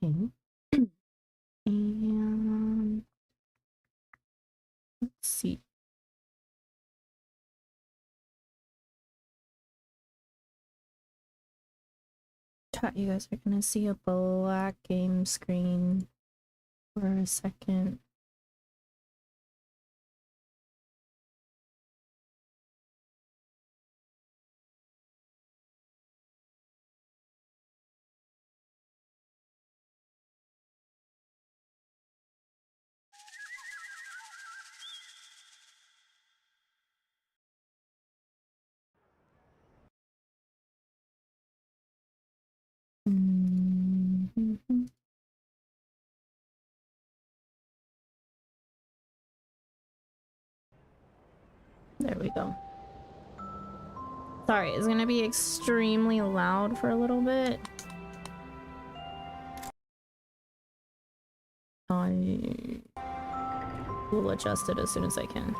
Okay. And let's see. Chat, you guys are gonna see a black game screen for a second. Mm-hmm. There we go. Sorry, it's gonna be extremely loud for a little bit. I will adjust it as soon as I can.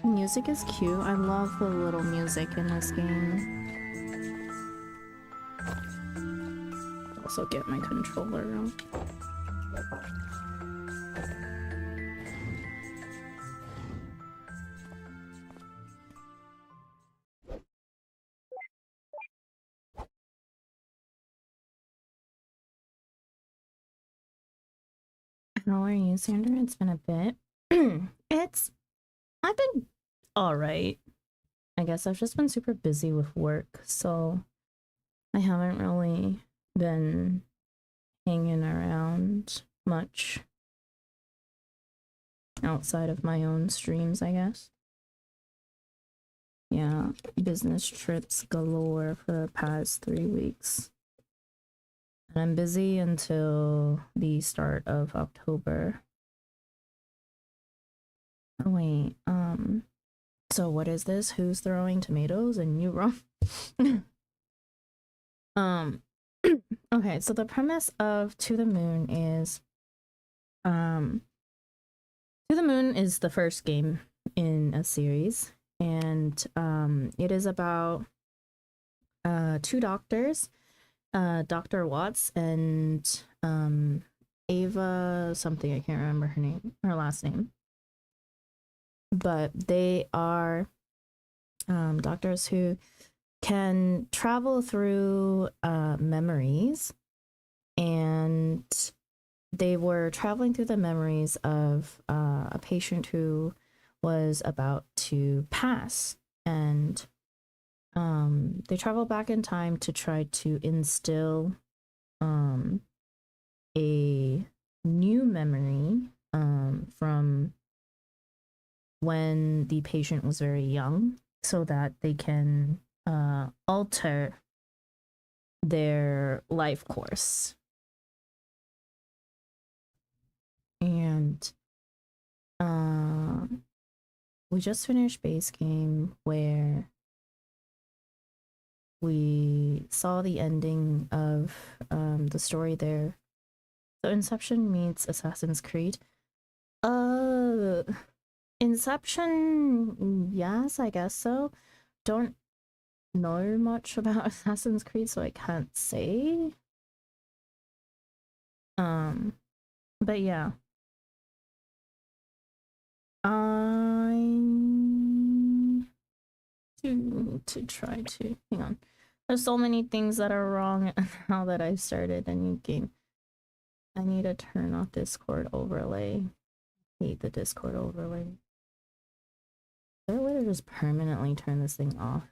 Music is cute. I love the little music in this game. Also get my controller out. How are you, Sandra? It's been a bit. I've been alright. I guess I've just been super busy with work, so I haven't really been hanging around much outside of my own streams, I guess. Yeah, business trips galore for the past 3 weeks. And I'm busy until the start of October. Oh, wait, so what is this? Who's throwing tomatoes and you wrong? Okay, so the premise of To the Moon is To the Moon is the first game in a series, and it is about two doctors, Dr. Watts and Ava something, I can't remember her last name. But they are doctors who can travel through memories, and they were traveling through the memories of a patient who was about to pass, and they travel back in time to try to instill a new memory from when the patient was very young, so that they can alter their life course. And we just finished base game where we saw the ending of the story there. So Inception meets Assassin's Creed. Inception, yes, I guess so. Don't know much about Assassin's Creed, so I can't say. But yeah. To try to hang on. There's so many things that are wrong now that I've started a new game. I need to turn off Discord overlay. I hate the Discord overlay. Is there a way to just permanently turn this thing off?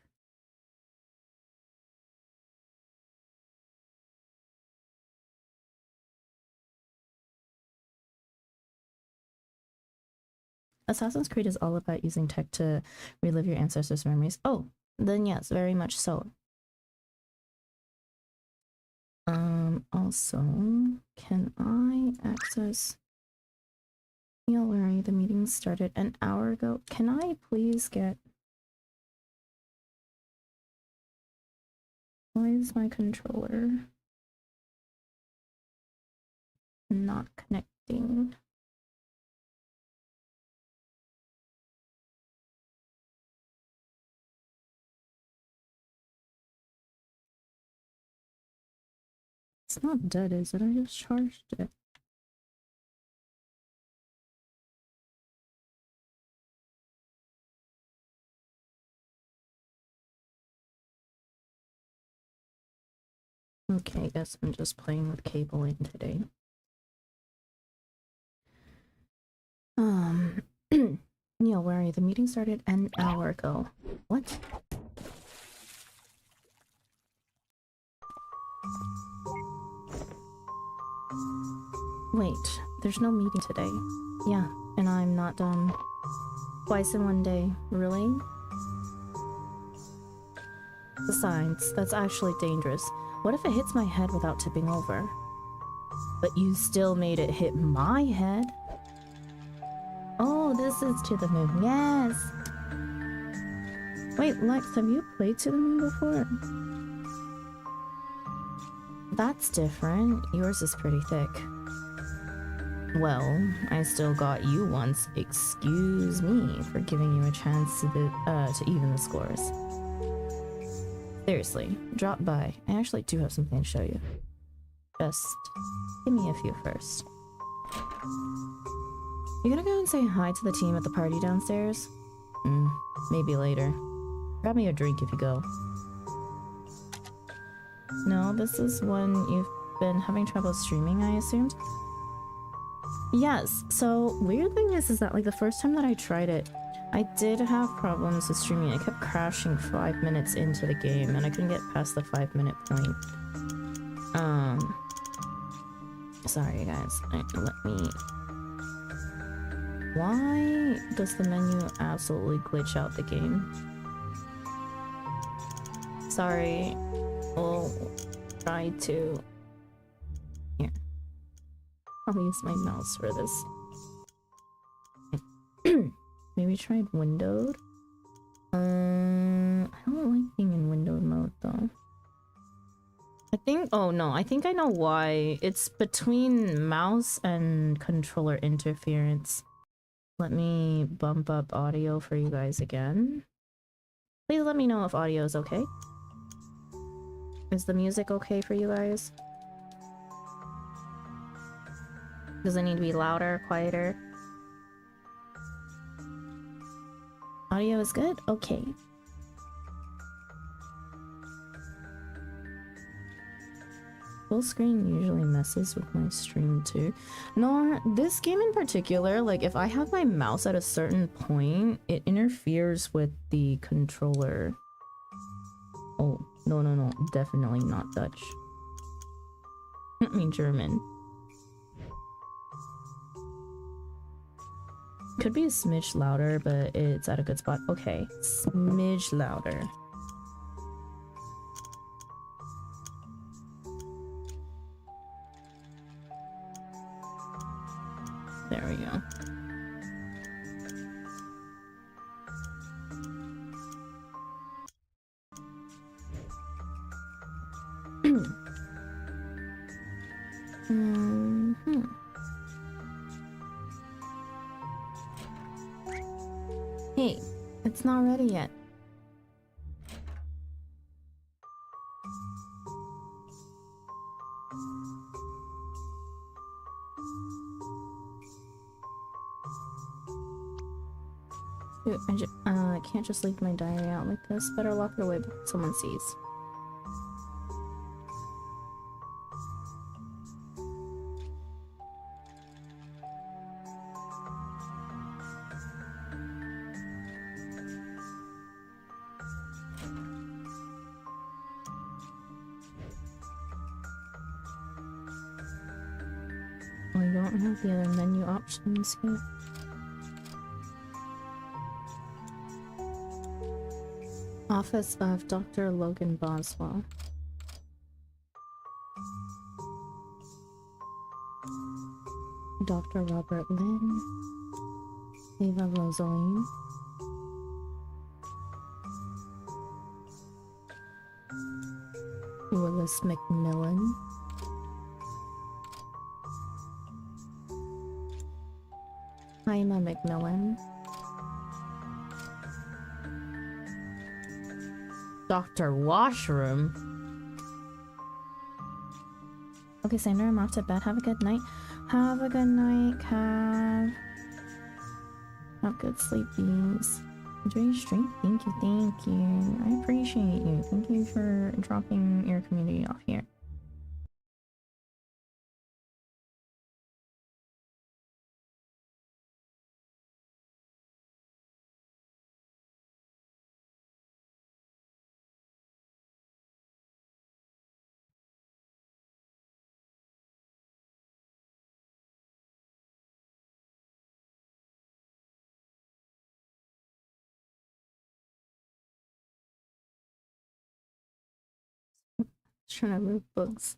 Assassin's Creed is all about using tech to relive your ancestors' memories. Oh, then yes, very much so. Also, can I access... Yeah, where are you? The meeting started an hour ago. Can I please get... Why is my controller not connecting? It's not dead, is it? I just charged it. Okay, I guess I'm just playing with cabling today. Neil, where are you? The meeting started an hour ago. What? Wait, there's no meeting today. Yeah, and I'm not done. Twice in one day. Really? Besides, that's actually dangerous. What if it hits my head without tipping over? But you still made it hit my head. Oh, this is To the Moon. Yes! Wait, Lex, have you played To the Moon before? That's different. Yours is pretty thick. Well, I still got you once. Excuse me for giving you a chance to even the scores. Seriously, drop by. I actually do have something to show you. Just give me a few first. You gonna go and say hi to the team at the party downstairs? Maybe later. Grab me a drink if you go. No, this is when you've been having trouble streaming, I assumed? Yes, so weird thing is that like the first time that I tried it, I did have problems with streaming. I kept crashing 5 minutes into the game and I couldn't get past the 5-minute point. Sorry guys, let me... Why does the menu absolutely glitch out the game? Sorry, we'll try to... Here. I'll use my mouse for this. Maybe try windowed? I don't like being in windowed mode though. I think- oh no, I think I know why. It's between mouse and controller interference. Let me bump up audio for you guys again. Please let me know if audio is okay. Is the music okay for you guys? Does it need to be louder, quieter? Audio is good? Okay. Full screen usually messes with my stream too. No, this game in particular, like if I have my mouse at a certain point, it interferes with the controller. Oh, no, definitely not Dutch. I mean German. Could be a smidge louder, but it's at a good spot. Okay, smidge louder. There we go. Hey, it's not ready yet. Dude, I can't just leave my diary out like this. Better lock it away before someone sees. Oh, you don't have the other menu options here. Office of Dr. Logan Boswell. Dr. Robert Lynn. Ava Rosaline. Willis McMillan. Haima McMillan. Dr. Washroom. Okay, Sandra, I'm off to bed. Have a good night. Have a good night, Cav. Have good sleepies. Enjoy your stream. Thank you, thank you. I appreciate you. Thank you for dropping your community off here. Trying to move books.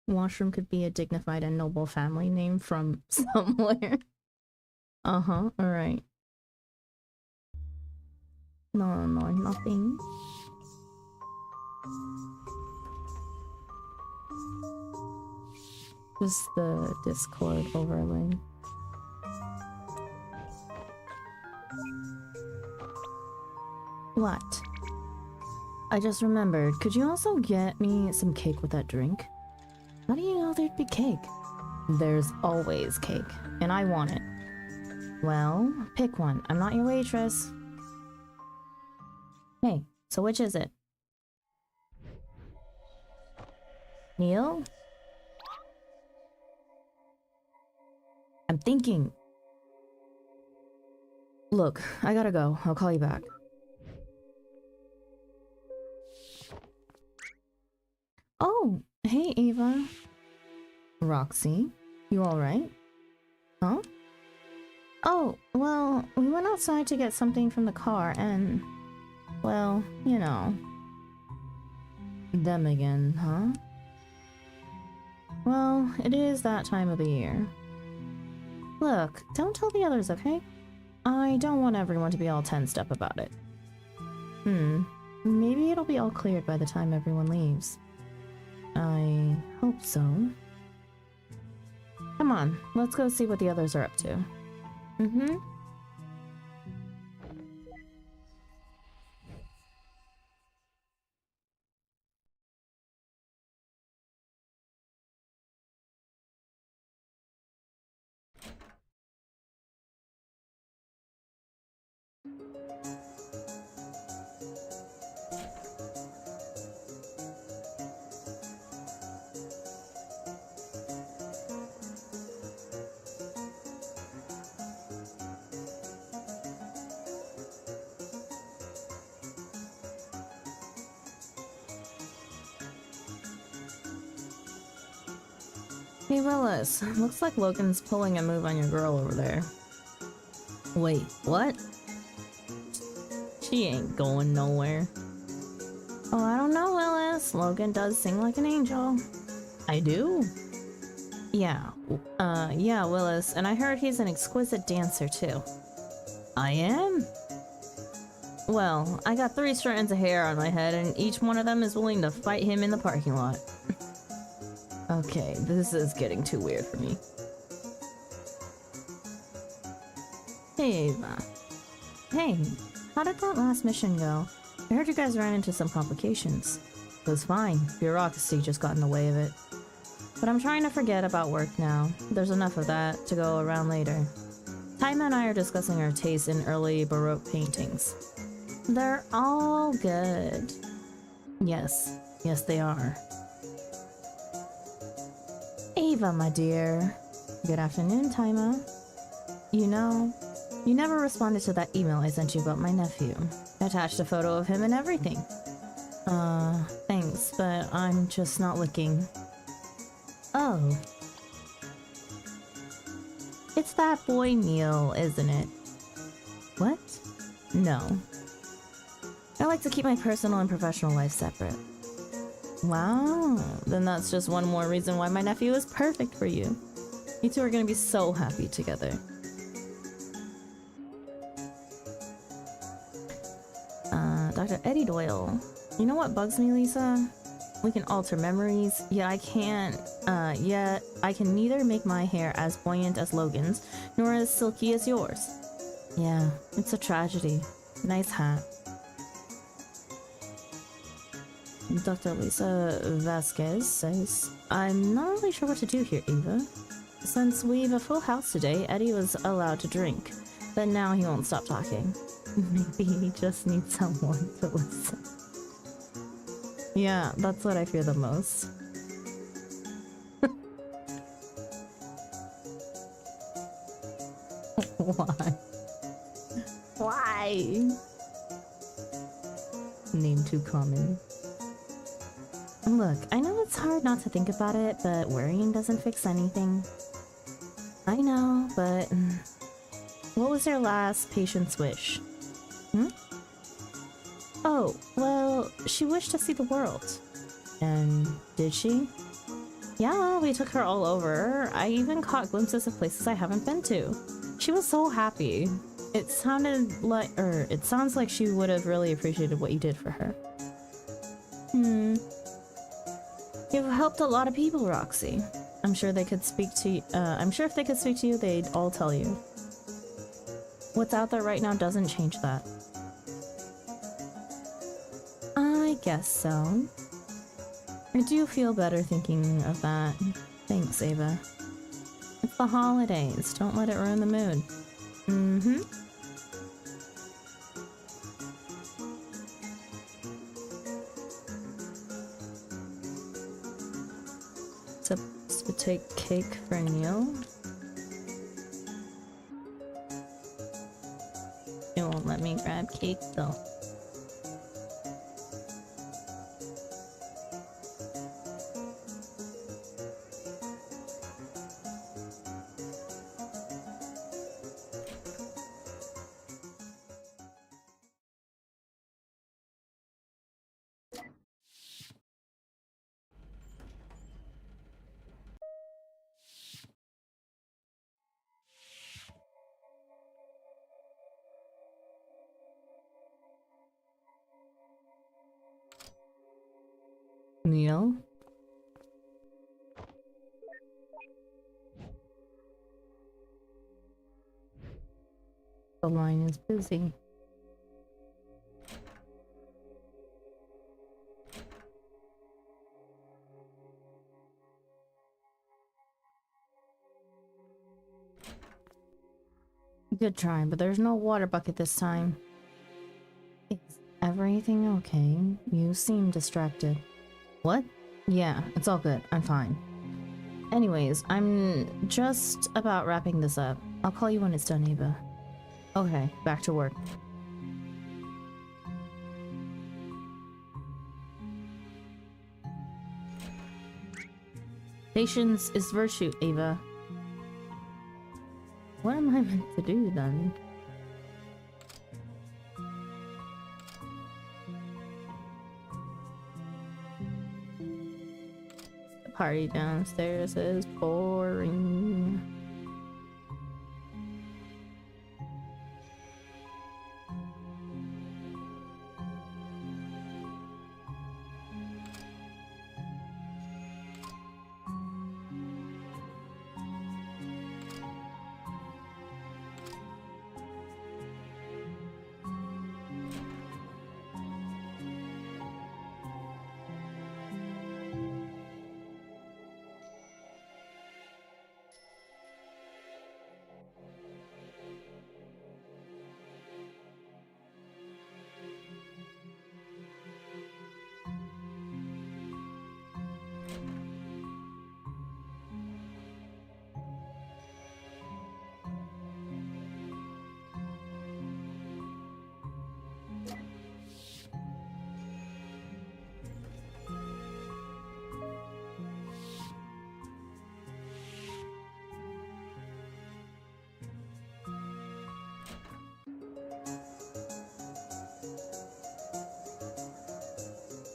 Washroom could be a dignified and noble family name from somewhere. Uh-huh, alright. No, nothing. Just the Discord overlay. What? I just remembered. Could you also get me some cake with that drink? How do you know there'd be cake? There's always cake, and I want it. Well, pick one. I'm not your waitress. Hey, so which is it? Neil? I'm thinking. Look, I gotta go. I'll call you back. Oh, hey Ava. Roxy, you alright? Huh? Oh, well, we went outside to get something from the car and... well, you know... them again, huh? Well, it is that time of the year. Look, don't tell the others, okay? I don't want everyone to be all tensed up about it. Maybe it'll be all cleared by the time everyone leaves. I hope so. Come on, let's go see what the others are up to. Hey Willis, looks like Logan's pulling a move on your girl over there. Wait, what? She ain't going nowhere. Oh, I don't know, Willis. Logan does sing like an angel. I do? Yeah, yeah, Willis, and I heard he's an exquisite dancer too. I am? Well, I got 3 strands of hair on my head and each one of them is willing to fight him in the parking lot. Okay, this is getting too weird for me. Hey, Ava. Hey, how did that last mission go? I heard you guys ran into some complications. It was fine. Bureaucracy just got in the way of it. But I'm trying to forget about work now. There's enough of that to go around later. Taima and I are discussing our taste in early Baroque paintings. They're all good. Yes, they are. Ava, my dear. Good afternoon, Taima. You know, you never responded to that email I sent you about my nephew. I attached a photo of him and everything. Thanks, but I'm just not looking. Oh. It's that boy Neil, isn't it? What? No. I like to keep my personal and professional life separate. Wow, then that's just one more reason why my nephew is perfect for you. You two are gonna be so happy together. Dr. Eddie Doyle. You know what bugs me, Lisa? We can alter memories, yet I can't, yet I can neither make my hair as buoyant as Logan's, nor as silky as yours. Yeah, it's a tragedy. Nice hat. Dr. Lisa Vasquez says, I'm not really sure what to do here, Eva. Since we've a full house today, Eddie was allowed to drink, but now he won't stop talking. Maybe he just needs someone to listen. Yeah, that's what I fear the most. Why? Why? Name too common. Look, I know it's hard not to think about it, but worrying doesn't fix anything. I know, but... What was your last patient's wish? Hmm? Oh, well, she wished to see the world. And did she? Yeah, we took her all over. I even caught glimpses of places I haven't been to. She was so happy. It sounded like, it sounds like she would have really appreciated what you did for her. You've helped a lot of people, Roxy. I'm sure they could speak to you, I'm sure if they could speak to you, they'd all tell you. What's out there right now doesn't change that. I guess so. I do feel better thinking of that. Thanks, Ava. It's the holidays. Don't let it ruin the mood. Mm-hmm. Supposed to take cake for Neil. It won't let me grab cake though. Neil? The line is busy. Good try, but there's no water bucket this time. Is everything okay? You seem distracted. What? Yeah, it's all good. I'm fine. Anyways, I'm just about wrapping this up. I'll call you when it's done, Eva. Okay, back to work. Patience is virtue, Ava. What am I meant to do then? The party downstairs is boring.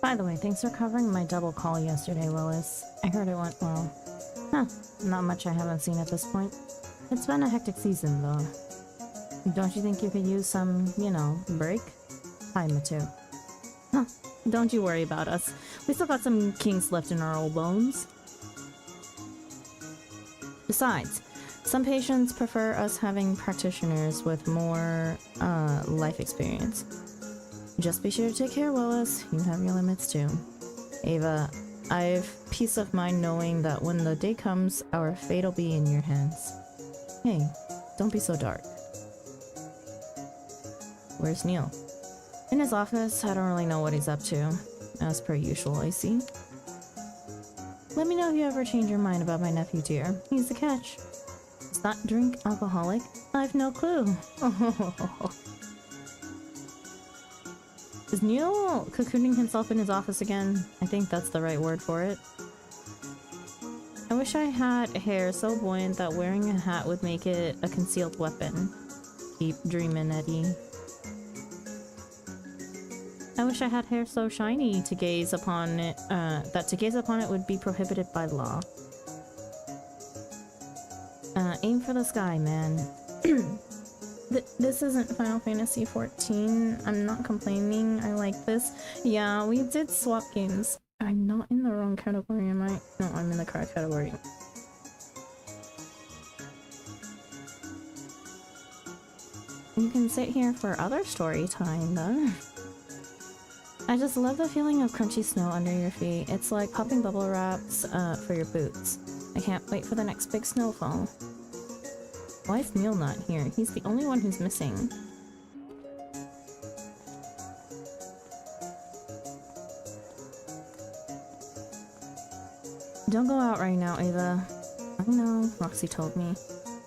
By the way, thanks for covering my double call yesterday, Willis. I heard it went well. Huh, not much I haven't seen at this point. It's been a hectic season, though. Don't you think you could use some, you know, break? Hi, Matu. Huh, don't you worry about us. We still got some kinks left in our old bones. Besides, some patients prefer us having practitioners with more, life experience. Just be sure to take care, Willis. You have your limits too. Ava, I've peace of mind knowing that when the day comes, our fate will be in your hands. Hey, don't be so dark. Where's Neil? In his office. I don't really know what he's up to. As per usual, I see. Let me know if you ever change your mind about my nephew, dear. He's the catch. Does not drink alcoholic. I've no clue. Is Neil cocooning himself in his office again? I think that's the right word for it. I wish I had hair so buoyant that wearing a hat would make it a concealed weapon. Keep dreaming, Eddie. I wish I had hair so shiny to gaze upon it, that to gaze upon it would be prohibited by law. Aim for the sky, man. This isn't Final Fantasy 14. I'm not complaining. I like this. Yeah, we did swap games. I'm not in the wrong category, am I? No, I'm in the correct category. You can sit here for other story time, though. I just love the feeling of crunchy snow under your feet. It's like popping bubble wraps for your boots. I can't wait for the next big snowfall. Why is Neil not here? He's the only one who's missing. Don't go out right now, Ava. I know, Roxy told me.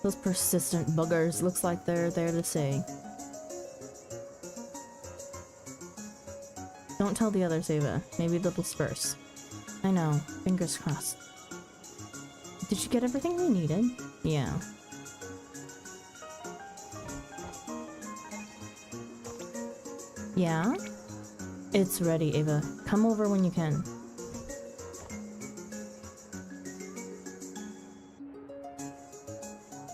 Those persistent buggers looks like they're there to stay. Don't tell the others, Ava. Maybe they'll disperse. I know. Fingers crossed. Did you get everything we needed? Yeah. Yeah? It's ready, Ava. Come over when you can.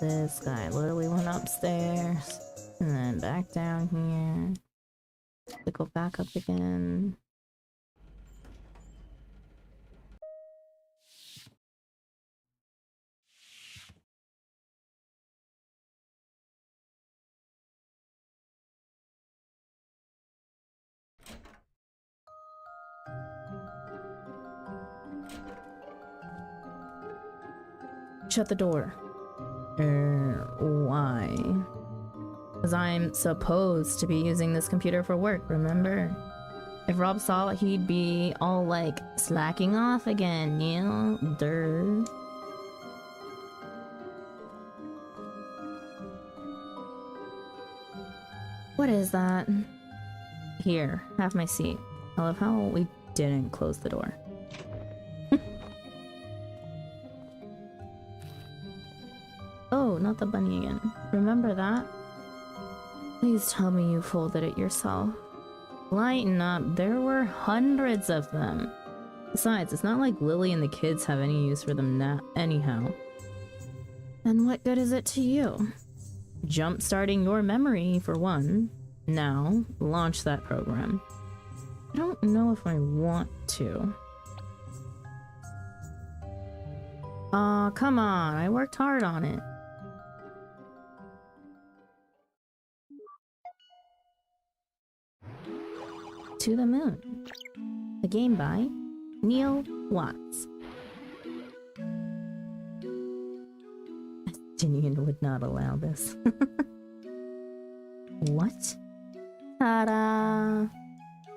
This guy literally went upstairs and then back down here to go back up again. Shut the door. Why? Because I'm supposed to be using this computer for work, remember? If Rob saw it, he'd be all like, slacking off again, Neil. Durr. What is that? Here, have my seat. I love how we didn't close the door. Oh, not the bunny again. Remember that? Please tell me you folded it yourself. Lighten up, there were hundreds of them. Besides, it's not like Lily and the kids have any use for them now anyhow. And what good is it to you? Jump-starting your memory, for one. Now, launch that program. I don't know if I want to. Aw, come on, I worked hard on it. To the Moon. A game by Neil Watts. Justinian would not allow this. What? Ta-da!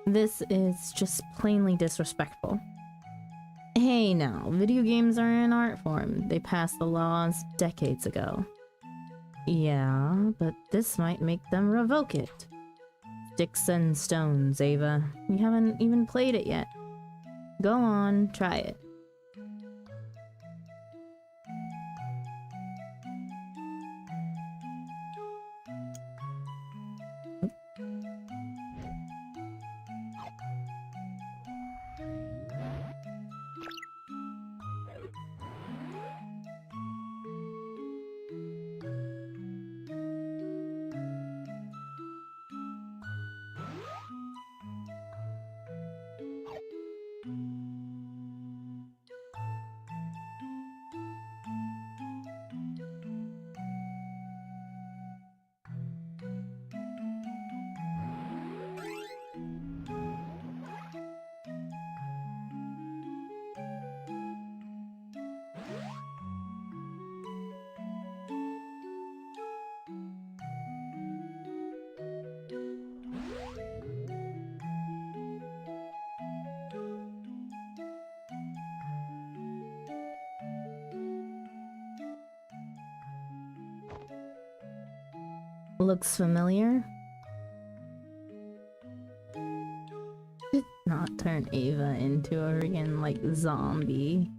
This is just plainly disrespectful. Hey now, video games are an art form. They passed the laws decades ago. Yeah, but this might make them revoke it. Sticks and stones, Ava. You haven't even played it yet. Go on, try it. looks familiar. Did not turn Ava into a freaking like zombie.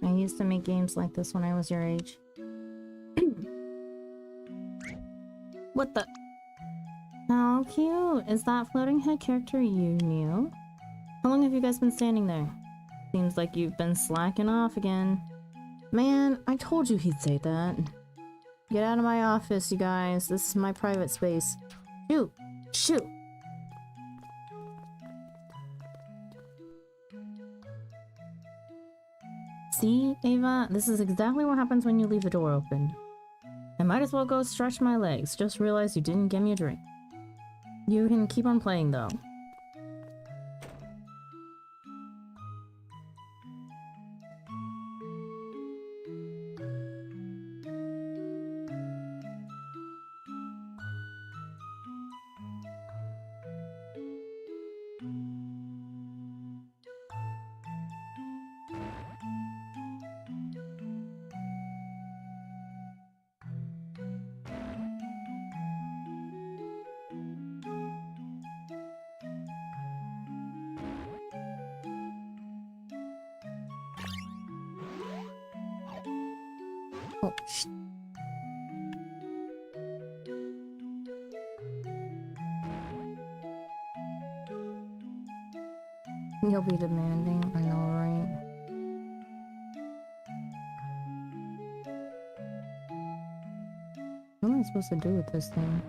I used to make games like this when I was your age. What the? How cute! Is that floating head character you knew? How long have you guys been standing there? Seems like you've been slacking off again. Man, I told you he'd say that. Get out of my office, you guys. This is my private space. Shoot! Shoot! See, Ava? This is exactly what happens when you leave the door open. I might as well go stretch my legs. Just realized you didn't give me a drink. You can keep on playing, though. Oh, shit. You'll be demanding, I know, right? What am I supposed to do with this thing?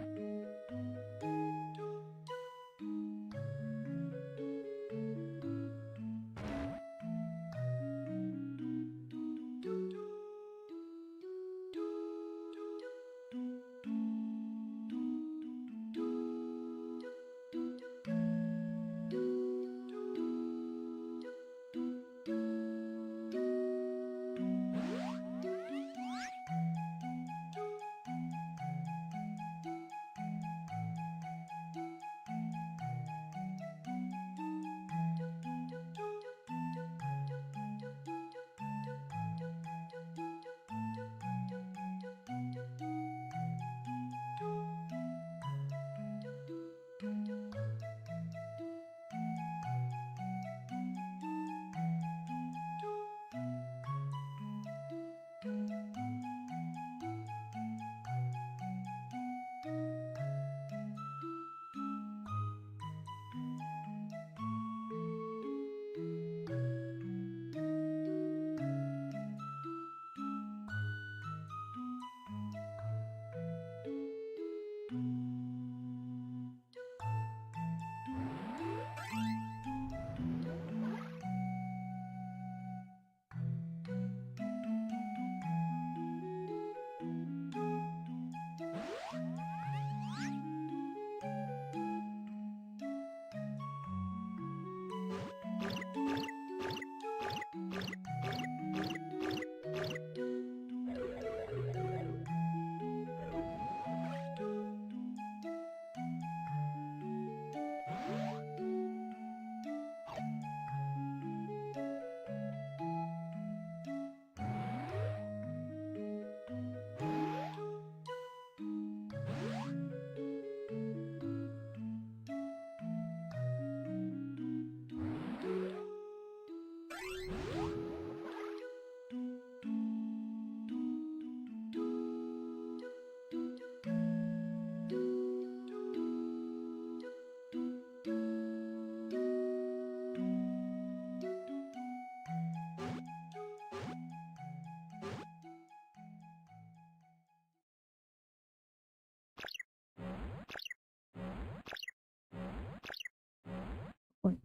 What?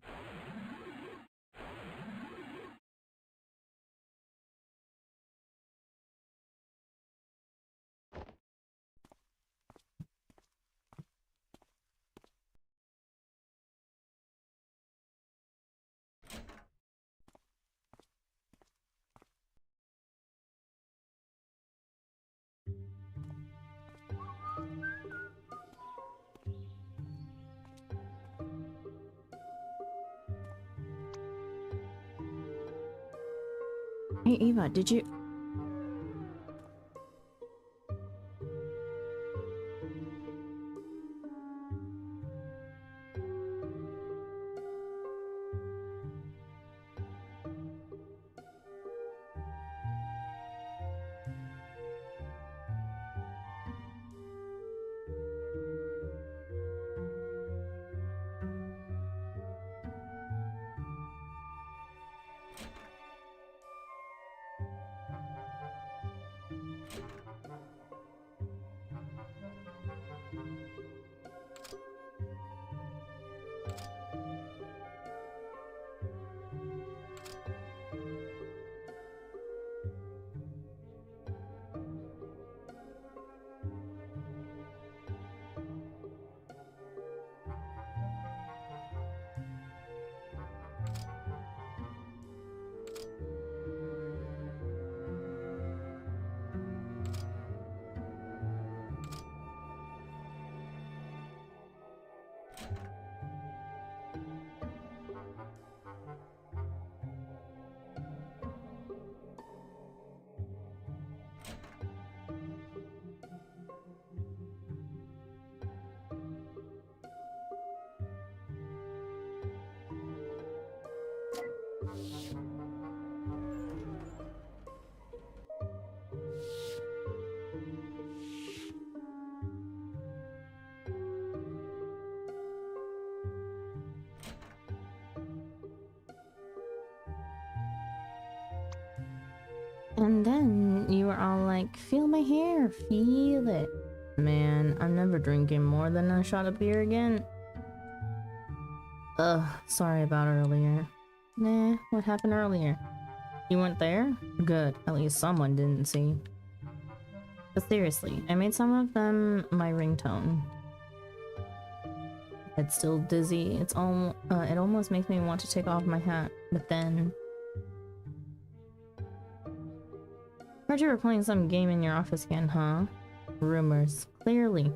Hey Eva, did you... And then you were all like, feel my hair, feel it. Man, I'm never drinking more than a shot of beer again. Ugh, sorry about earlier. Nah, what happened earlier? You weren't there? Good, at least someone didn't see. But seriously, I made some of them my ringtone. It's still dizzy. It almost makes me want to take off my hat. But then... Heard you were playing some game in your office again, huh? Rumors. Clearly.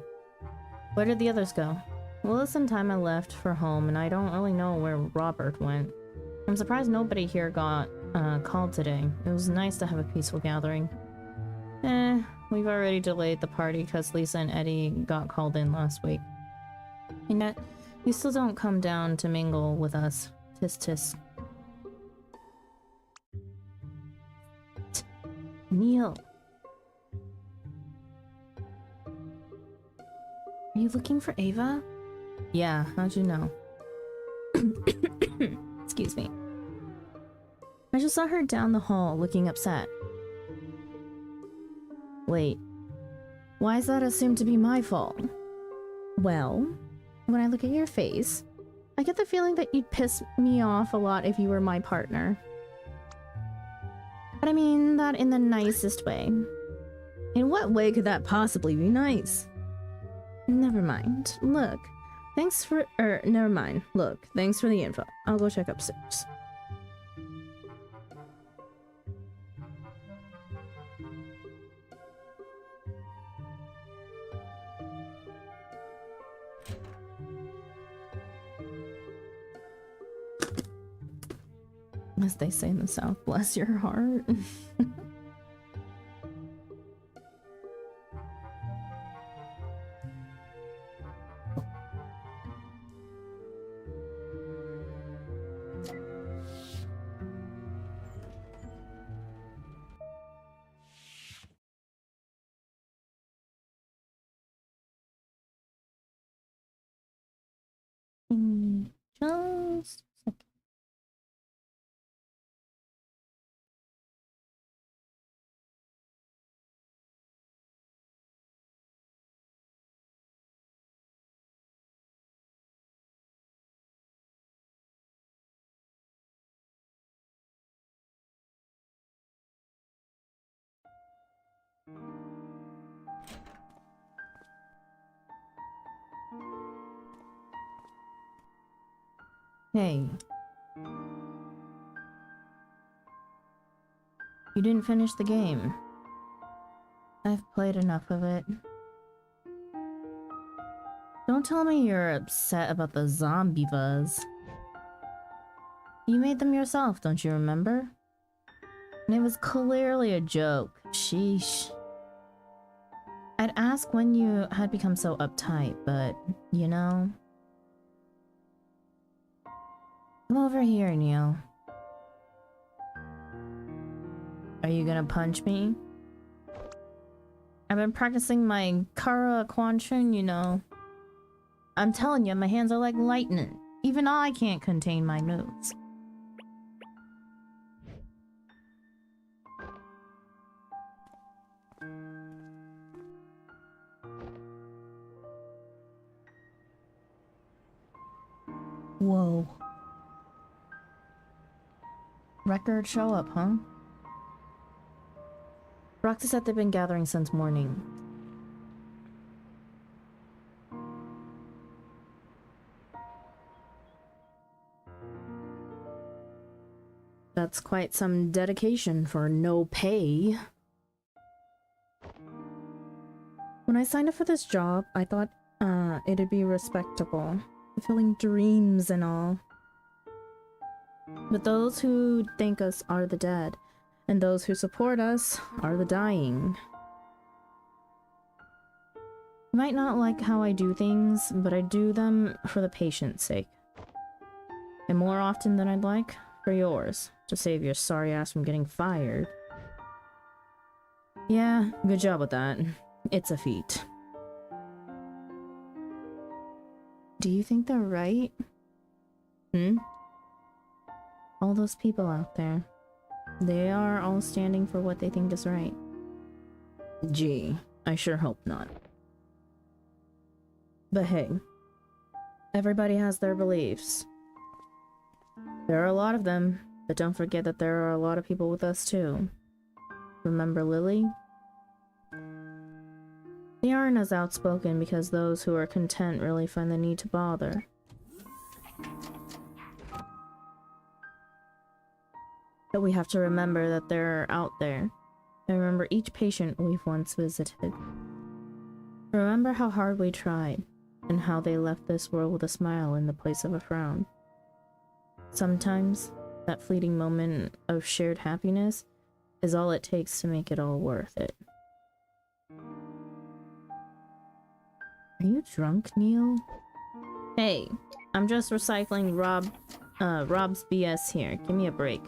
Where did the others go? Well, this time I left for home, and I don't really know where Robert went. I'm surprised nobody here got called today. It was nice to have a peaceful gathering. We've already delayed the party because Lisa and Eddie got called in last week. And yet, you still don't come down to mingle with us. Tis tis. Neil. Are you looking for Ava? Yeah, how'd you know? Excuse me. I just saw her down the hall looking upset. Wait. Why is that assumed to be my fault? Well, when I look at your face, I get the feeling that you'd piss me off a lot if you were my partner. But I mean that in the nicest way. In what way could that possibly be nice? Never mind. Look. Thanks for- never mind. Look, thanks for the info. I'll go check upstairs. As they say in the South, bless your heart. Just a second. Hey. You didn't finish the game. I've played enough of it. Don't tell me you're upset about the zombie buzz. You made them yourself, don't you remember? And it was clearly a joke. Sheesh. I'd ask when you had become so uptight, but, you know... Come over here, Neil. Are you gonna punch me? I've been practicing my Kara Quan Chun, you know. I'm telling you, my hands are like lightning. Even I can't contain my moves. Whoa. Record show up, huh? Roxy said they've been gathering since morning. That's quite some dedication for no pay. When I signed up for this job, I thought it'd be respectable, fulfilling dreams and all. But those who thank us are the dead, and those who support us are the dying. You might not like how I do things, but I do them for the patient's sake. And more often than I'd like, for yours, to save your sorry ass from getting fired. Yeah, good job with that. It's a feat. Do you think they're right? Hmm? All those people out there. They are all standing for what they think is right. Gee, I sure hope not. But hey, everybody has their beliefs. There are a lot of them, but don't forget that there are a lot of people with us too. Remember Lily? They aren't as outspoken because those who are content really find the need to bother. But we have to remember that they're out there. And remember each patient we've once visited. Remember how hard we tried, and how they left this world with a smile in the place of a frown. Sometimes, that fleeting moment of shared happiness is all it takes to make it all worth it. Are you drunk, Neil? Hey, I'm just recycling Rob's BS here. Give me a break.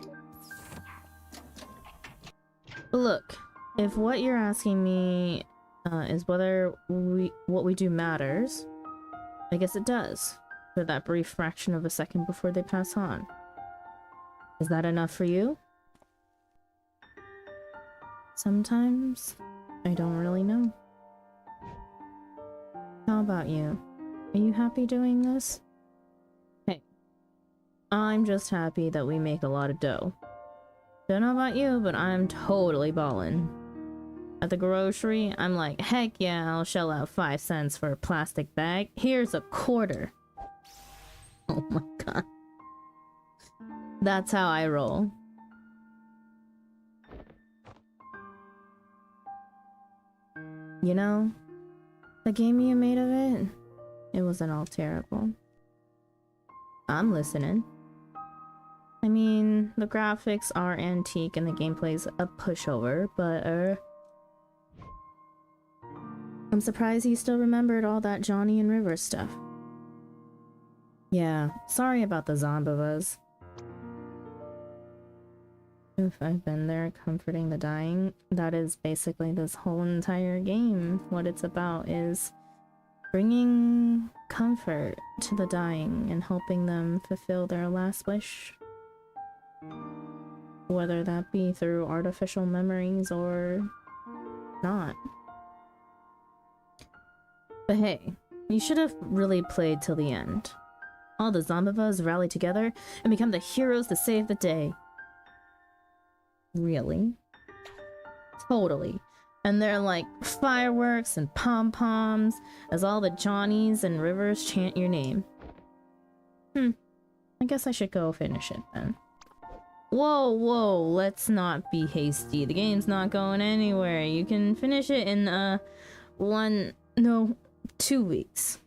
But look, if what you're asking me is whether what we do matters, I guess it does, for that brief fraction of a second before they pass on. Is that enough for you? Sometimes, I don't really know. How about you? Are you happy doing this? Hey, I'm just happy that we make a lot of dough. Don't know about you, but I'm totally ballin'. At the grocery, I'm like, heck yeah, I'll shell out 5 cents for a plastic bag. Here's a quarter. Oh my god. That's how I roll. You know, the game you made of it, it wasn't all terrible. I'm listening. I mean, the graphics are antique and the gameplay's a pushover, but I'm surprised he still remembered all that Johnny and Rivers stuff. Yeah, sorry about the Zombivas. If I've been there comforting the dying, that is basically this whole entire game. What it's about is bringing comfort to the dying and helping them fulfill their last wish. Whether that be through artificial memories or not. But hey, you should have really played till the end. All the Zombivas rally together and become the heroes to save the day. Really? Totally. And they're like fireworks and pom-poms as all the Johnnies and Rivers chant your name. I guess I should go finish it then. Whoa, let's not be hasty. The game's not going anywhere. You can finish it in 2 weeks.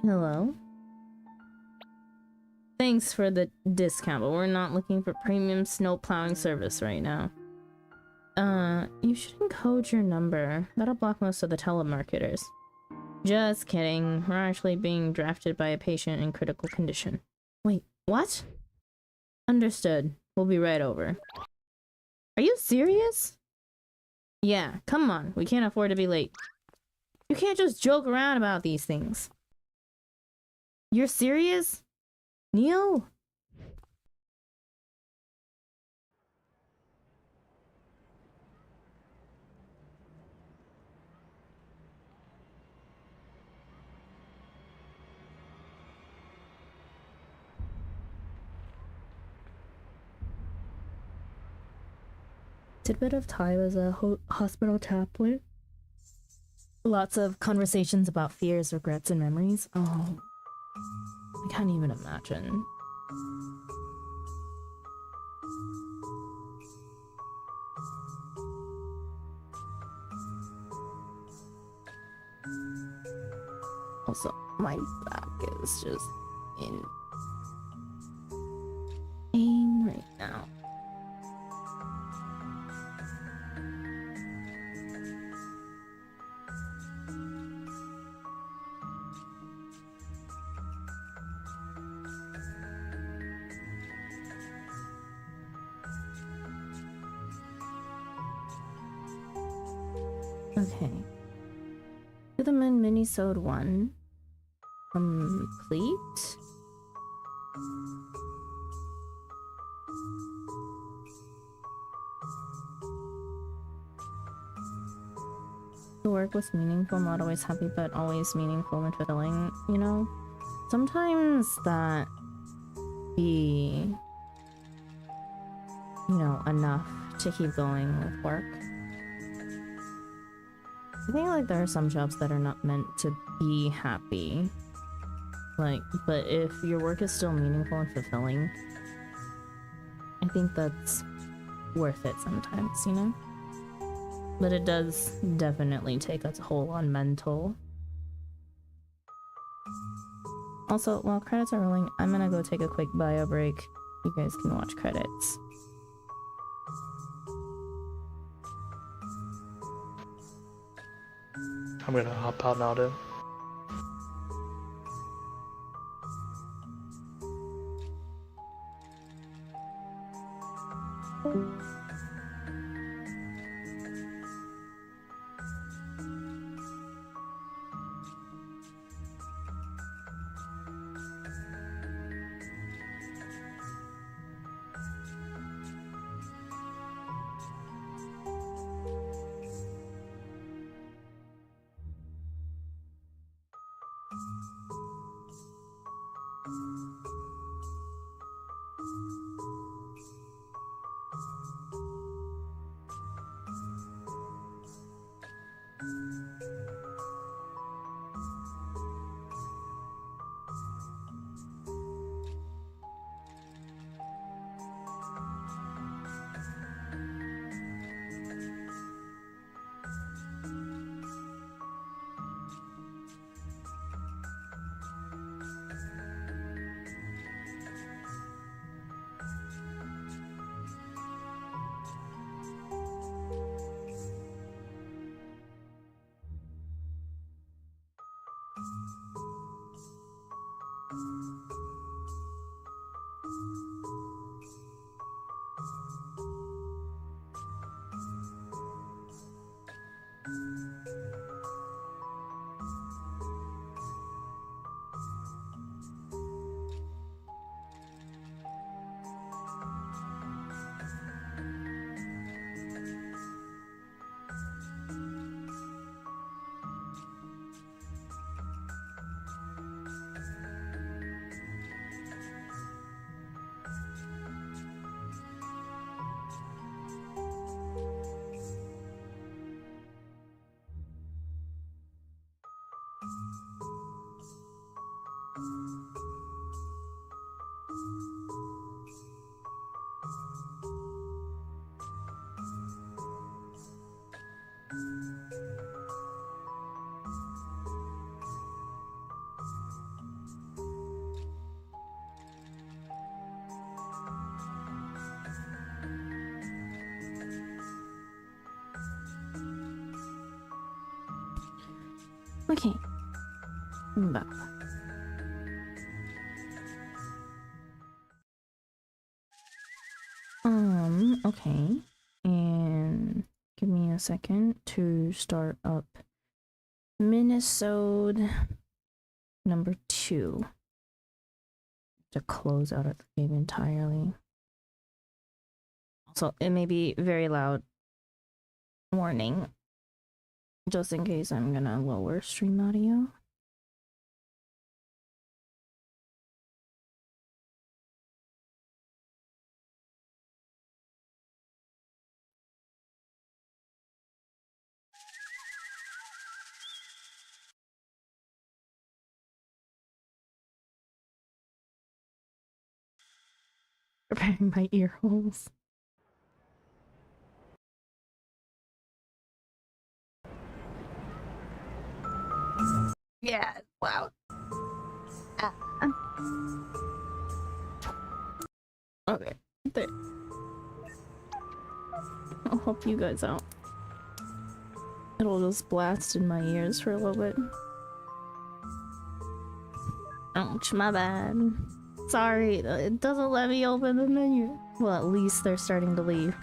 Hello? Thanks for the discount, but we're not looking for premium snow plowing service right now. You should encode your number. That'll block most of the telemarketers. Just kidding. We're actually being drafted by a patient in critical condition. Wait, what? Understood. We'll be right over. Are you serious? Yeah, come on. We can't afford to be late. You can't just joke around about these things. You're serious? Neil? Tidbit of time as a hospital chaplain. Lots of conversations about fears, regrets, and memories. Oh, I can't even imagine. Also, my back is just in pain right now. Okay. To the Moon Minisode 1 complete. The work was meaningful, not always happy, but always meaningful and fulfilling, you know? Sometimes that be, you know, enough to keep going with work. I think like there are some jobs that are not meant to be happy. Like, but if your work is still meaningful and fulfilling, I think that's worth it sometimes, you know? But it does definitely take a toll on mental. Also, while credits are rolling, I'm gonna go take a quick bio break. You guys can watch credits. I'm gonna hop out now then. Okay. I'm back. Okay. And give me a second to start up Minisode number 2. To close out of the game entirely. Also, it may be very loud. Warning. Just in case I'm gonna lower stream audio. Preparing my ear holes. Yeah, wow. Okay, there. I'll help you guys out. It'll just blast in my ears for a little bit. Ouch, my bad. Sorry, it doesn't let me open the menu. Well, at least they're starting to leave.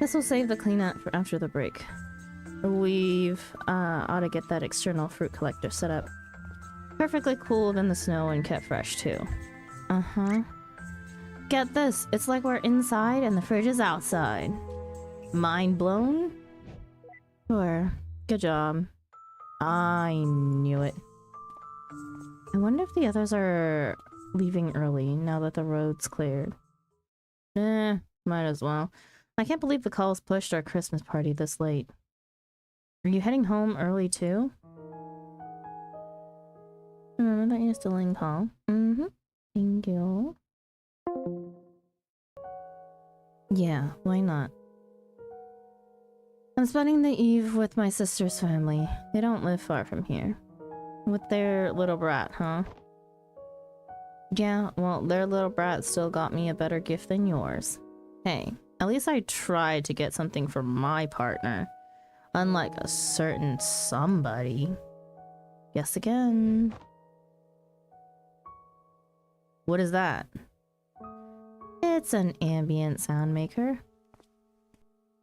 Guess we'll save the cleanup for after the break. We've ought to get that external fruit collector set up. Perfectly cooled in the snow and kept fresh too. Uh-huh. Get this, it's like we're inside and the fridge is outside. Mind blown? Sure. Good job. I knew it. I wonder if the others are leaving early now that the road's cleared. Might as well. I can't believe the calls pushed our Christmas party this late. Are you heading home early too? Remember that you're still in call? Mm-hmm. Thank you. Yeah, why not? I'm spending the eve with my sister's family. They don't live far from here. With their little brat, huh? Yeah, well, their little brat still got me a better gift than yours. Hey, at least I tried to get something for my partner. Unlike a certain somebody. Guess again. What is that? It's an ambient sound maker.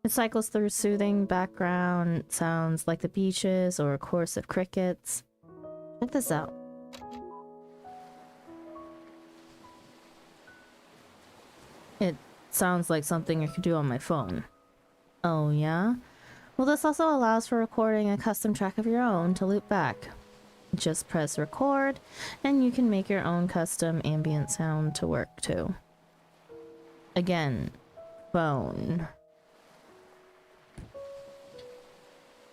It cycles through soothing background sounds like the beaches or a chorus of crickets. Check this out. It sounds like something I could do on my phone. Oh yeah? Well, this also allows for recording a custom track of your own to loop back. Just press record, and you can make your own custom ambient sound to work to. Again, phone.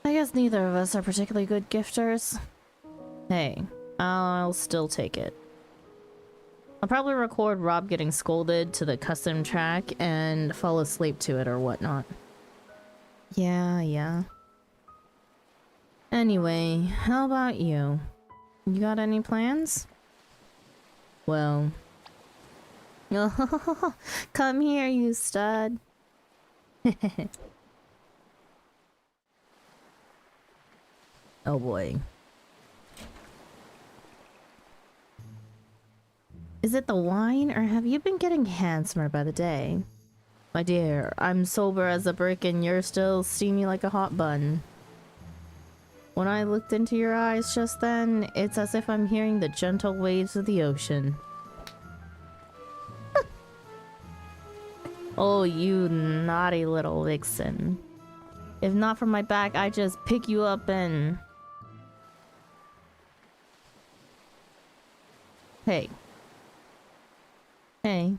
I guess neither of us are particularly good gifters. Hey, I'll still take it. I'll probably record Rob getting scolded to the custom track and fall asleep to it or whatnot. Yeah. Anyway, how about you? You got any plans? Well... Come here, you stud. Oh boy. Is it the wine, or have you been getting handsomer by the day? My dear, I'm sober as a brick and you're still steamy like a hot bun. When I looked into your eyes just then, it's as if I'm hearing the gentle waves of the ocean. Oh, you naughty little vixen. If not for my back, I'd just pick you up and... Hey. Hey.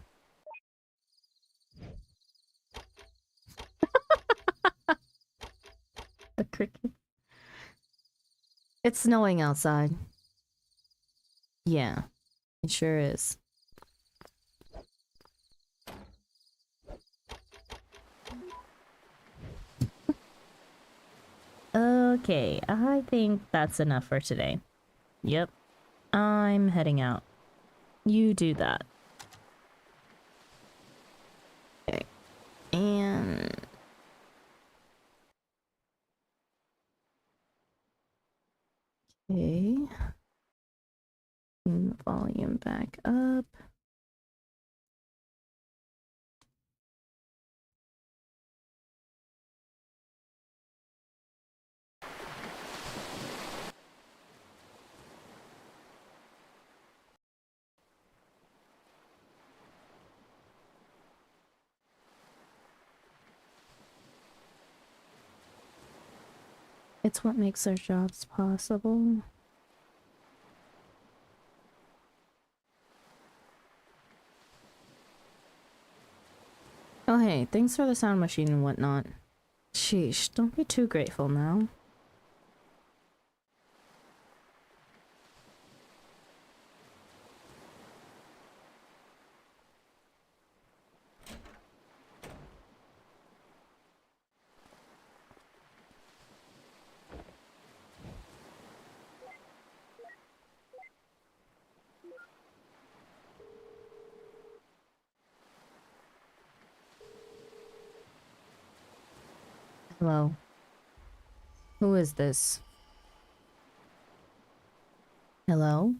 The cricket. It's snowing outside. Yeah, it sure is. Okay, I think that's enough for today. Yep, I'm heading out. You do that. Okay, and... Okay. Bring the volume back up. It's what makes our jobs possible. Oh hey, thanks for the sound machine and whatnot. Sheesh, don't be too grateful now. Hello. Who is this? Hello?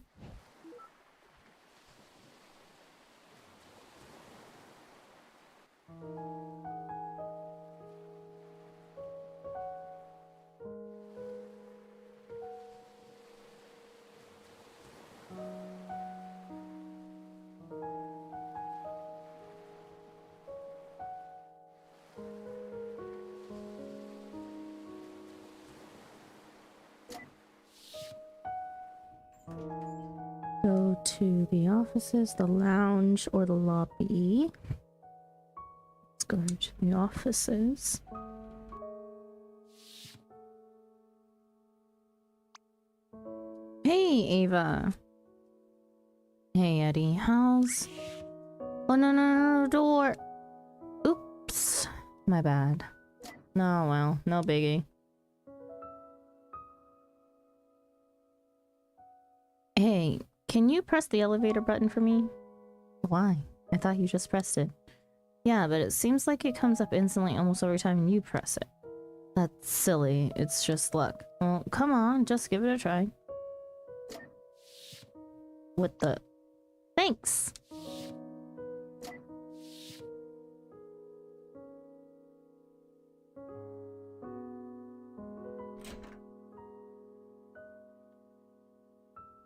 to the offices, the lounge, or the lobby. Let's go to the offices. Hey, Ava. Hey, Eddie. How's... Oh, no, door. Oops. My bad. No, well, no biggie. Hey, can you press the elevator button for me? Why? I thought you just pressed it. Yeah, but it seems like it comes up instantly almost every time you press it. That's silly. It's just luck. Well, come on, just give it a try. What the... Thanks!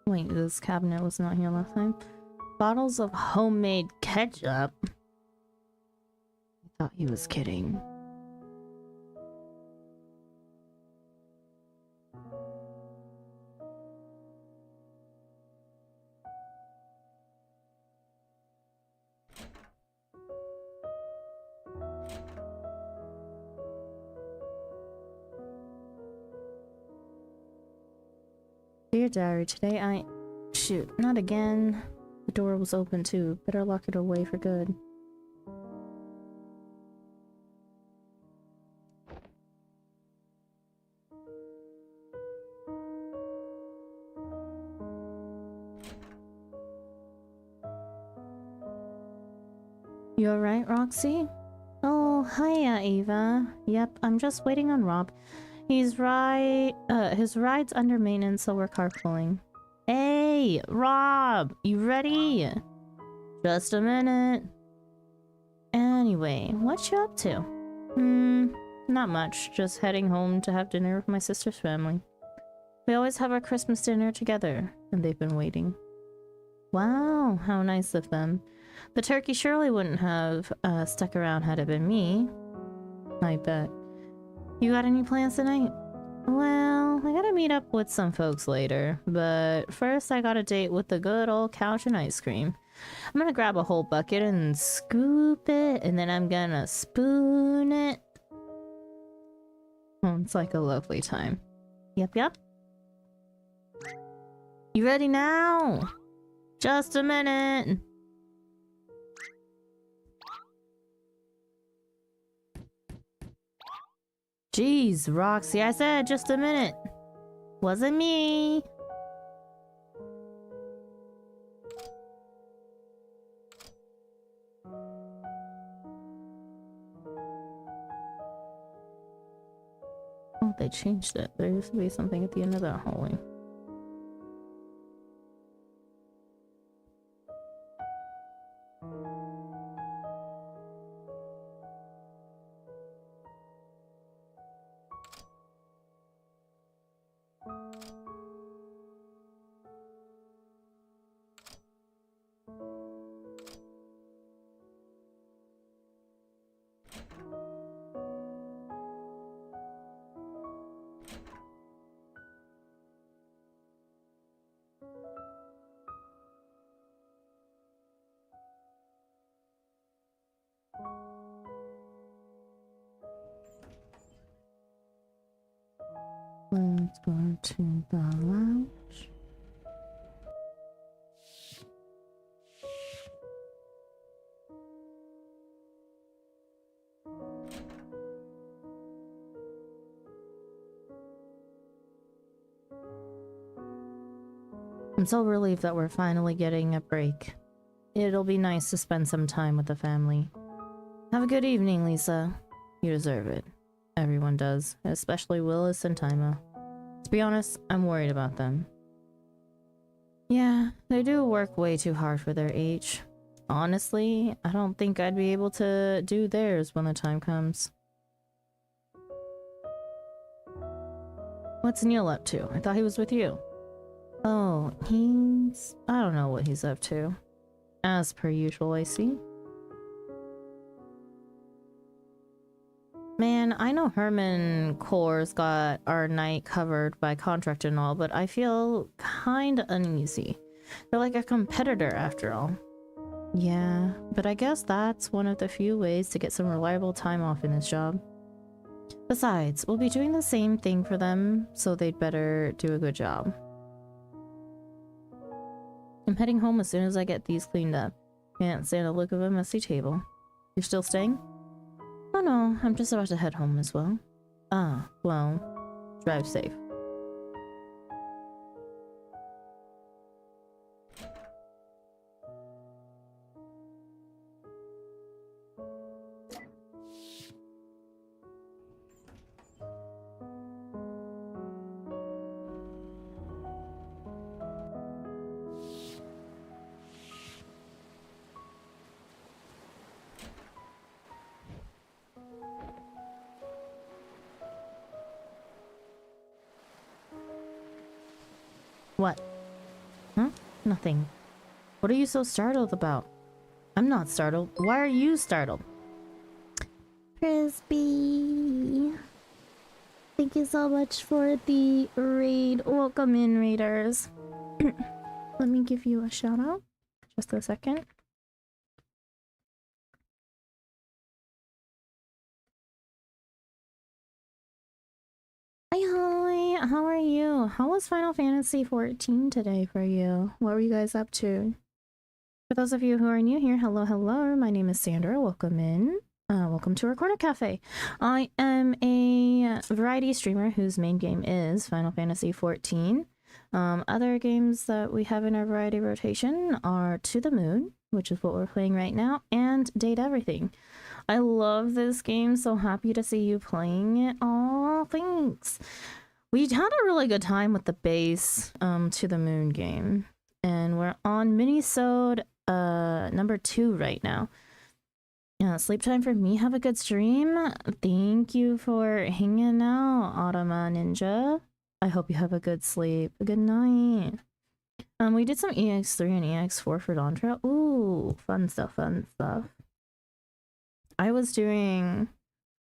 Wait, this cabinet was not here last time. Bottles of homemade ketchup? I thought he was kidding. Dear Diary, today I... Shoot, not again. The door was open too. Better lock it away for good. You alright, Roxy? Oh, hiya, Ava. Yep, I'm just waiting on Rob. His ride's under maintenance, so we're carpooling. Hey, Rob, you ready? Just a minute. Anyway, what you up to? Not much. Just heading home to have dinner with my sister's family. We always have our Christmas dinner together, and they've been waiting. Wow, how nice of them. The turkey surely wouldn't have stuck around had it been me. I bet. You got any plans tonight? Well, I gotta meet up with some folks later, but first I got a date with the good old couch and ice cream. I'm gonna grab a whole bucket and scoop it, and then I'm gonna spoon it. Oh, it's like a lovely time. Yep. You ready now? Just a minute. Jeez, Roxy, I said just a minute. Wasn't me. Oh, they changed it. There used to be something at the end of that hallway. Let's go to the lounge. I'm so relieved that we're finally getting a break. It'll be nice to spend some time with the family. Have a good evening, Lisa. You deserve it. Everyone does, especially Willis and Tima. To be honest, I'm worried about them. Yeah, they do work way too hard for their age. Honestly, I don't think I'd be able to do theirs when the time comes. What's Neil up to? I thought he was with you. Oh, I don't know what he's up to. As per usual, I see. Man, I know Herman Core's got our night covered by contract and all, but I feel kinda uneasy. They're like a competitor after all. Yeah, but I guess that's one of the few ways to get some reliable time off in this job. Besides, we'll be doing the same thing for them, so they'd better do a good job. I'm heading home as soon as I get these cleaned up. Can't stand the look of a messy table. You're still staying? Oh no, I'm just about to head home as well. Ah, well, drive safe. What? Huh? Nothing. What are you so startled about? I'm not startled. Why are you startled? Frisbee. Thank you so much for the raid. Welcome in, raiders. Let me give you a shout out. Just a second. Hi, how are you? How was Final Fantasy 14 today for you? What were you guys up to? For those of you who are new here, hello, hello. My name is Sandra. Welcome in. Welcome to our Corner Cafe. I am a variety streamer whose main game is Final Fantasy 14. Other games that we have in our variety rotation are To the Moon, which is what we're playing right now, and Date Everything. I love this game. So happy to see you playing it. Aw, thanks. We had a really good time with the base To the Moon game. And we're on Minisode number 2 right now. Sleep time for me. Have a good stream. Thank you for hanging out, Automa Ninja. I hope you have a good sleep. Good night. We did some EX3 and EX4 for Dawntrail. Ooh, fun stuff, fun stuff. I was doing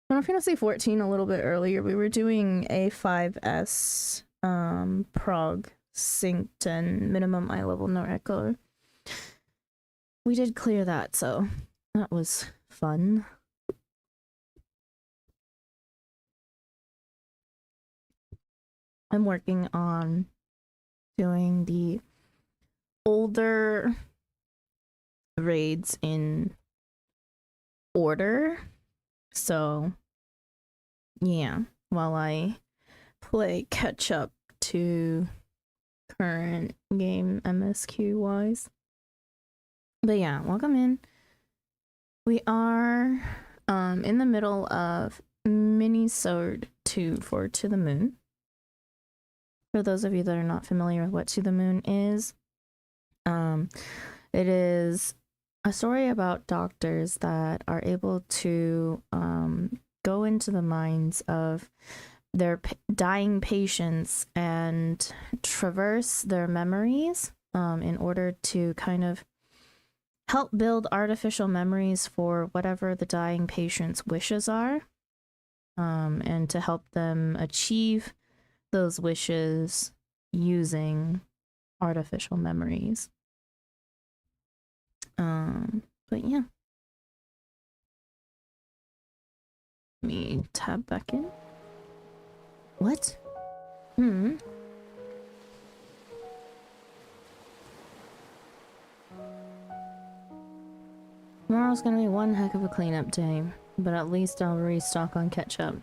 Final Fantasy 14 a little bit earlier. We were doing A5S prog synced and minimum eye level no echo. We did clear that, so that was fun. I'm working on doing the older raids in order. So yeah, while I play catch up to current game MSQ wise. But yeah, welcome in. We are in the middle of Minisode 2 for To the Moon. For those of you that are not familiar with what To the Moon is, it is a story about doctors that are able to go into the minds of their dying patients and traverse their memories in order to kind of help build artificial memories for whatever the dying patient's wishes are, and to help them achieve those wishes using artificial memories. But yeah. Let me tab back in. What? Tomorrow's gonna be one heck of a cleanup day, but at least I'll restock on ketchup.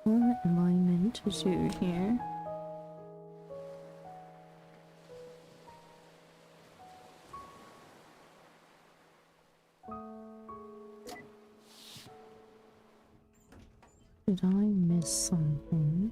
What am I meant to do here? Did I miss something?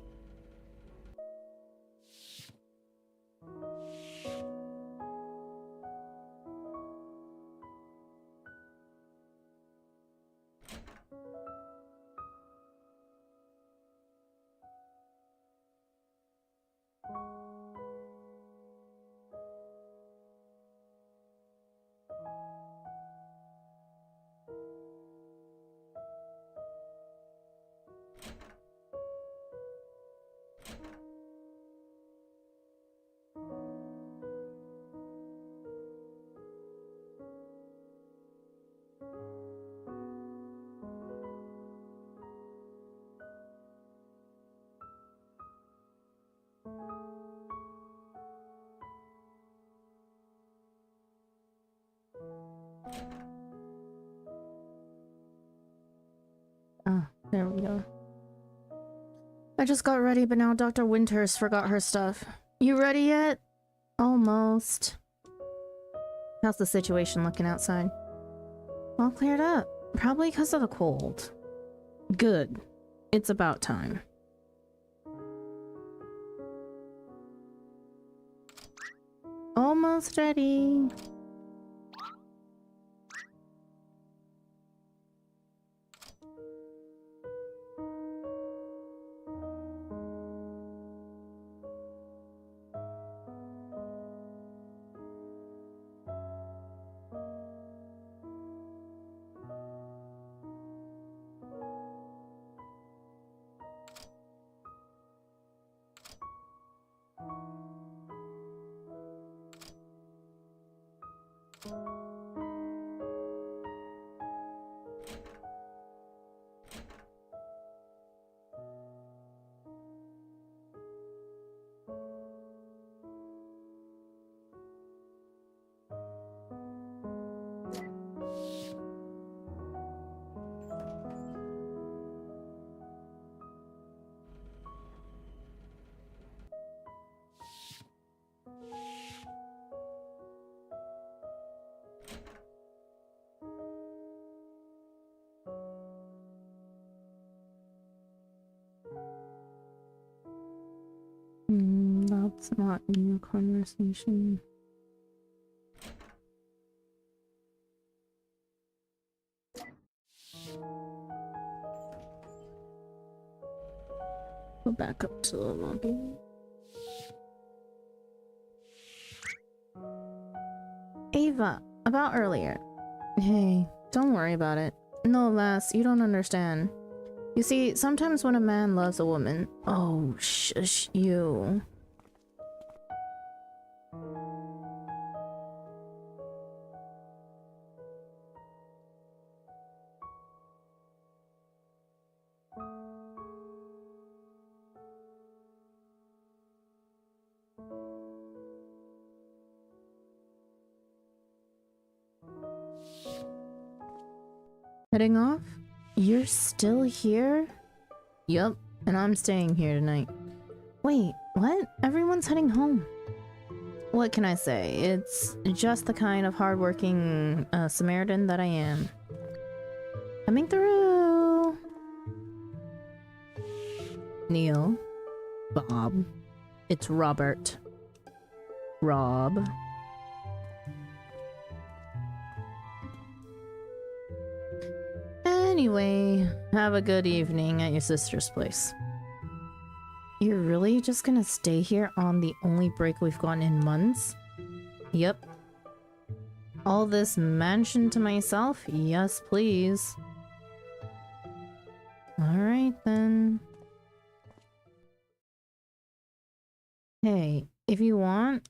There we go. I just got ready, but now Dr. Winters forgot her stuff. You ready yet? Almost. How's the situation looking outside? All cleared up. Probably because of the cold. Good. It's about time. Almost ready. That's not in the conversation. Go back up to the lobby. Ava, about earlier. Hey, don't worry about it. No, lass, you don't understand. You see, sometimes when a man loves a woman... Oh, shush you. Heading off? You're still here? Yup, and I'm staying here tonight. Wait, what? Everyone's heading home. What can I say? It's just the kind of hardworking Samaritan that I am. Coming through! Neil. Bob. It's Robert. Rob. Anyway, have a good evening at your sister's place. You're really just gonna stay here on the only break we've gotten in months? Yep. All this mansion to myself? Yes, please. Alright then. Hey, if you want...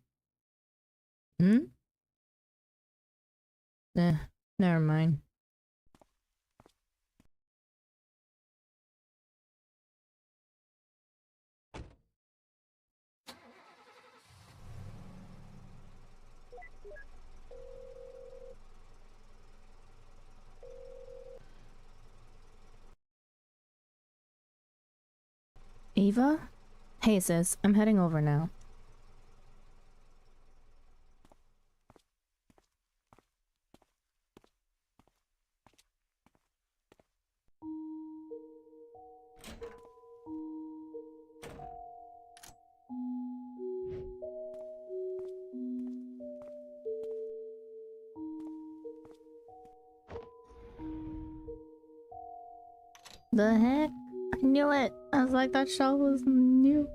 Never mind. Ava? Hey sis, I'm heading over now. The heck? I knew it! I was like, that shell was new.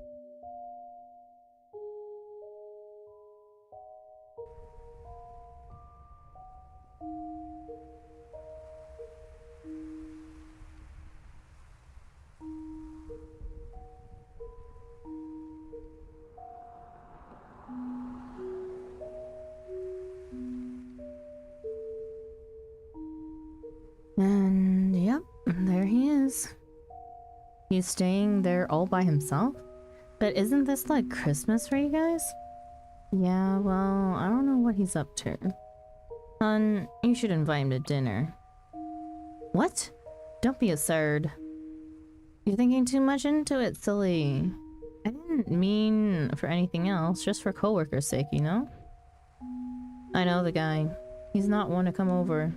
And yep, there he is. He's staying there all by himself? But isn't this like Christmas for you guys? Yeah, well, I don't know what he's up to. Son, you should invite him to dinner. What? Don't be absurd. You're thinking too much into it, silly. I didn't mean for anything else, just for coworkers' sake, you know? I know the guy. He's not one to come over.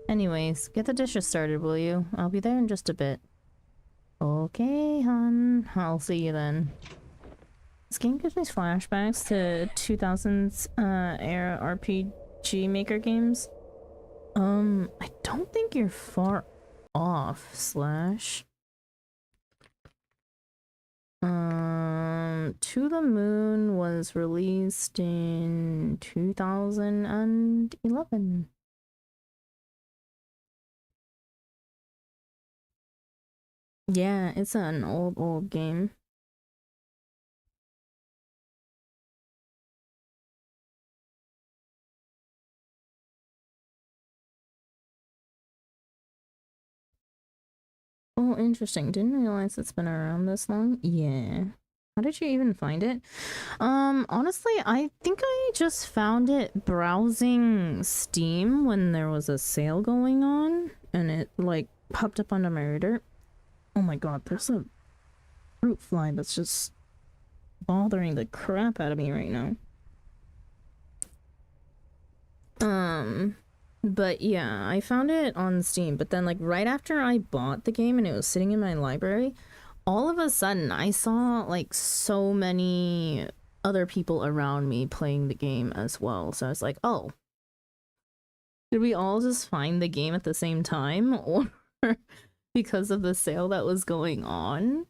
Anyways, get the dishes started, will you? I'll be there in just a bit. Okay, hon. I'll see you then. This game gives me flashbacks to 2000s era RPG Maker games. I don't think you're far off, Slash. To the Moon was released in 2011. Yeah, it's an old game. Oh, interesting. Didn't realize it's been around this long. Yeah. How did you even find it? Honestly, I think I just found it browsing Steam when there was a sale going on, and it, like, popped up onto my radar. Oh my god, there's a fruit fly that's just bothering the crap out of me right now. But yeah, I found it on Steam, but then like right after I bought the game and it was sitting in my library, all of a sudden I saw like so many other people around me playing the game as well. So I was like, oh, did we all just find the game at the same time or because of the sale that was going on?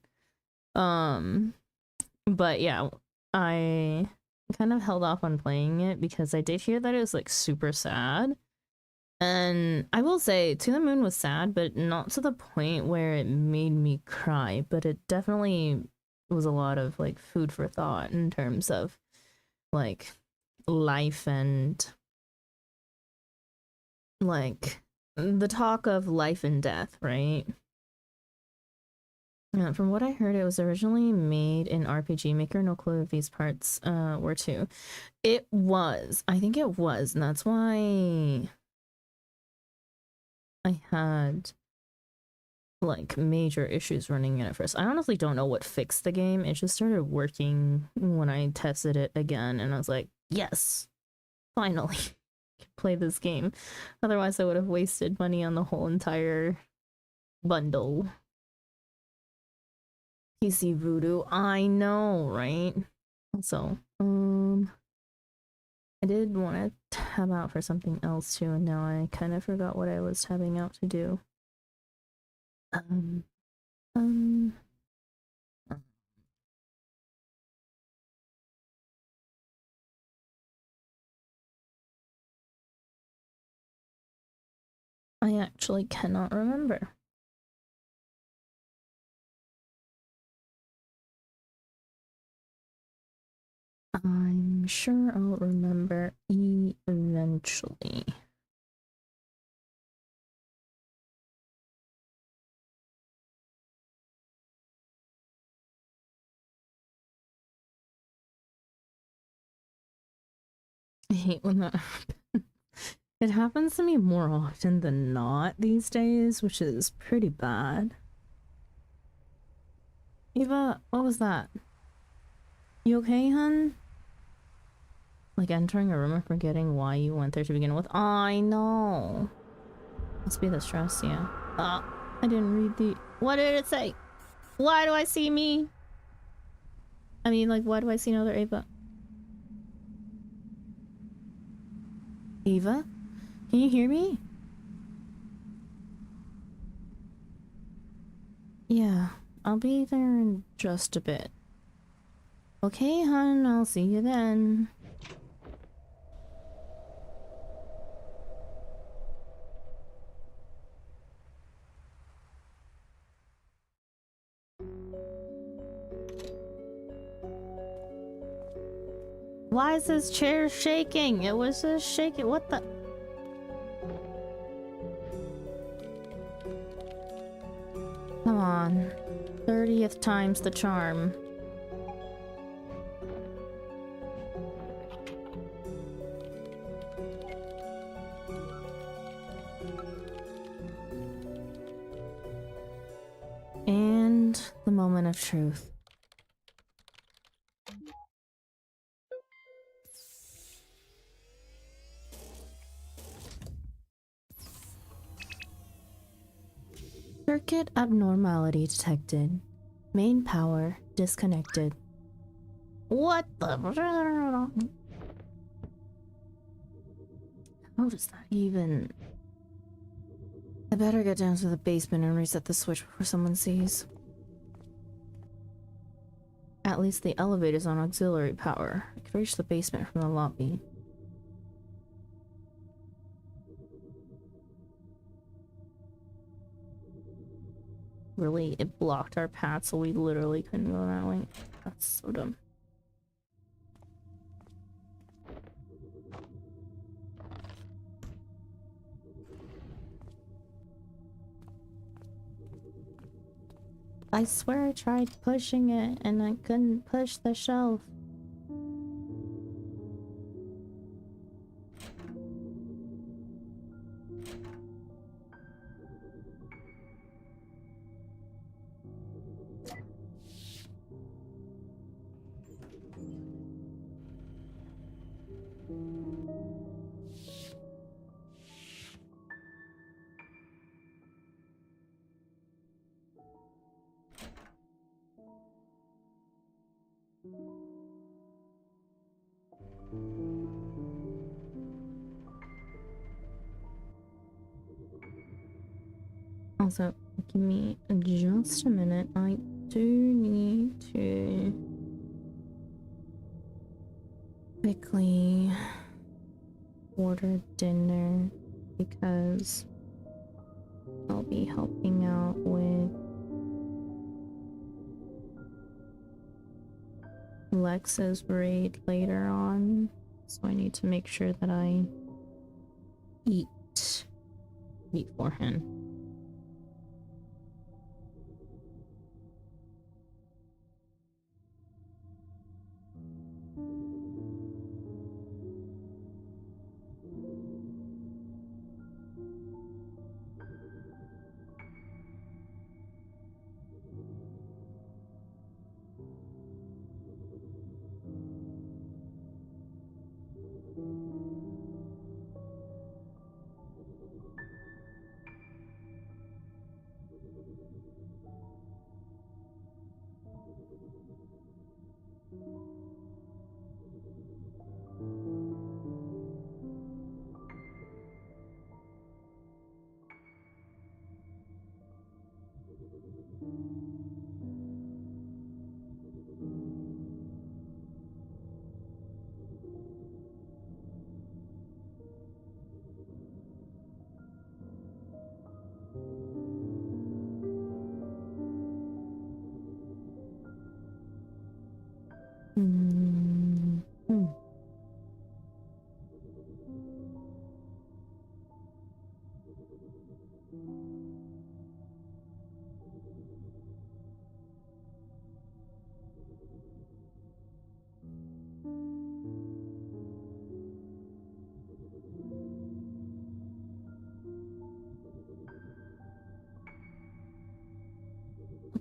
But yeah, I kind of held off on playing it because I did hear that it was like super sad. And I will say, To the Moon was sad, but not to the point where it made me cry. But it definitely was a lot of like food for thought in terms of like life and like the talk of life and death, right? From what I heard, it was originally made in RPG Maker. No clue if these parts were too. It was. I think it was, and that's why I had like major issues running it at first. I honestly don't know what fixed the game. It just started working when I tested it again, and I was like, yes, finally can play this game. Otherwise, I would have wasted money on the whole entire bundle. PC Voodoo, I know, right? Also, I did want to tab out for something else too, and now I kind of forgot what I was tabbing out to do. Um, um, I actually cannot remember. I'm sure I'll remember eventually. I hate when that happens. It happens to me more often than not these days, which is pretty bad. Eva, what was that? You okay, hun? Like entering a room and forgetting why you went there to begin with. I know. Must be the stress, yeah. I didn't read the... What did it say? Why do I see me? I mean, like, why do I see another Ava? Ava? Can you hear me? Yeah, I'll be there in just a bit. Okay, hun, I'll see you then. Why is this chair shaking? It was just shaking. What the? Come on. 30th time's the charm. moment of truth. Circuit abnormality detected. Main power disconnected. What the? How does that even? I better get down to the basement and reset the switch before someone sees. At least the elevator's on auxiliary power. I could reach the basement from the lobby. Really, it blocked our path, so we literally couldn't go that way. That's so dumb. I swear I tried pushing it and I couldn't push the shelf. Also, give me just a minute. I do need to quickly order dinner because I'll be helping out with Lex's raid later on. So I need to make sure that I eat beforehand.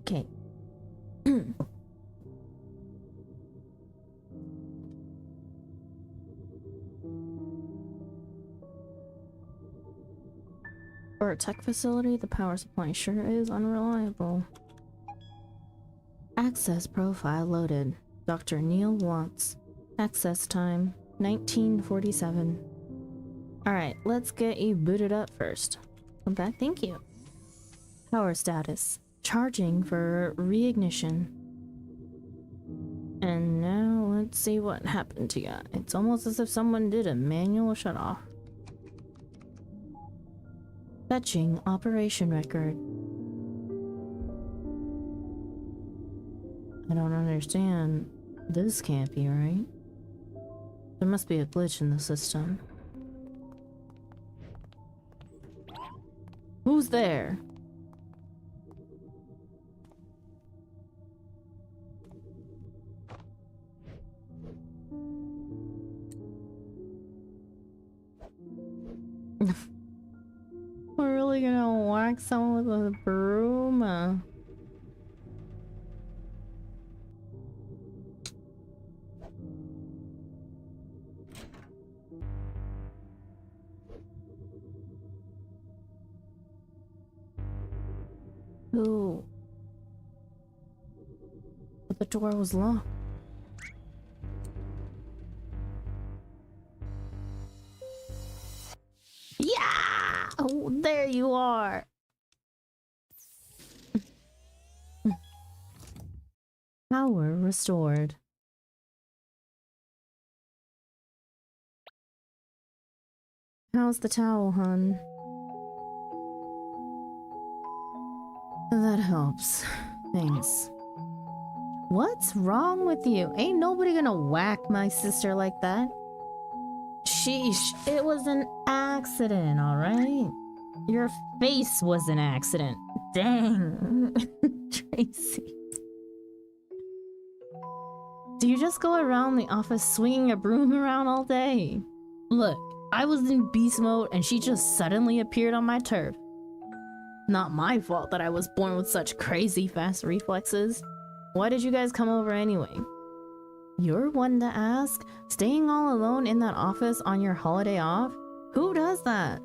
Okay. For a tech facility, the power supply sure is unreliable. Access profile loaded. Dr. Neil Watts. Access time 1947. Alright, let's get you booted up first. Come back, thank you. Power status. Charging for reignition. And now let's see what happened to you. It's almost as if someone did a manual shutoff. Fetching operation record. I don't understand. This can't be right. There must be a glitch in the system. Who's there? We're really gonna whack someone with a broom? Who? But the door was locked. Yeah! Oh, there you are. Power restored. How's the towel, hun? That helps. Thanks. What's wrong with you? Ain't nobody gonna whack my sister like that. Sheesh, it was an accident, alright? Your face was an accident. Dang. Tracy. Do you just go around the office swinging a broom around all day? Look, I was in beast mode and she just suddenly appeared on my turf. Not my fault that I was born with such crazy fast reflexes. Why did you guys come over anyway? You're one to ask? Staying all alone in that office on your holiday off? Who does that?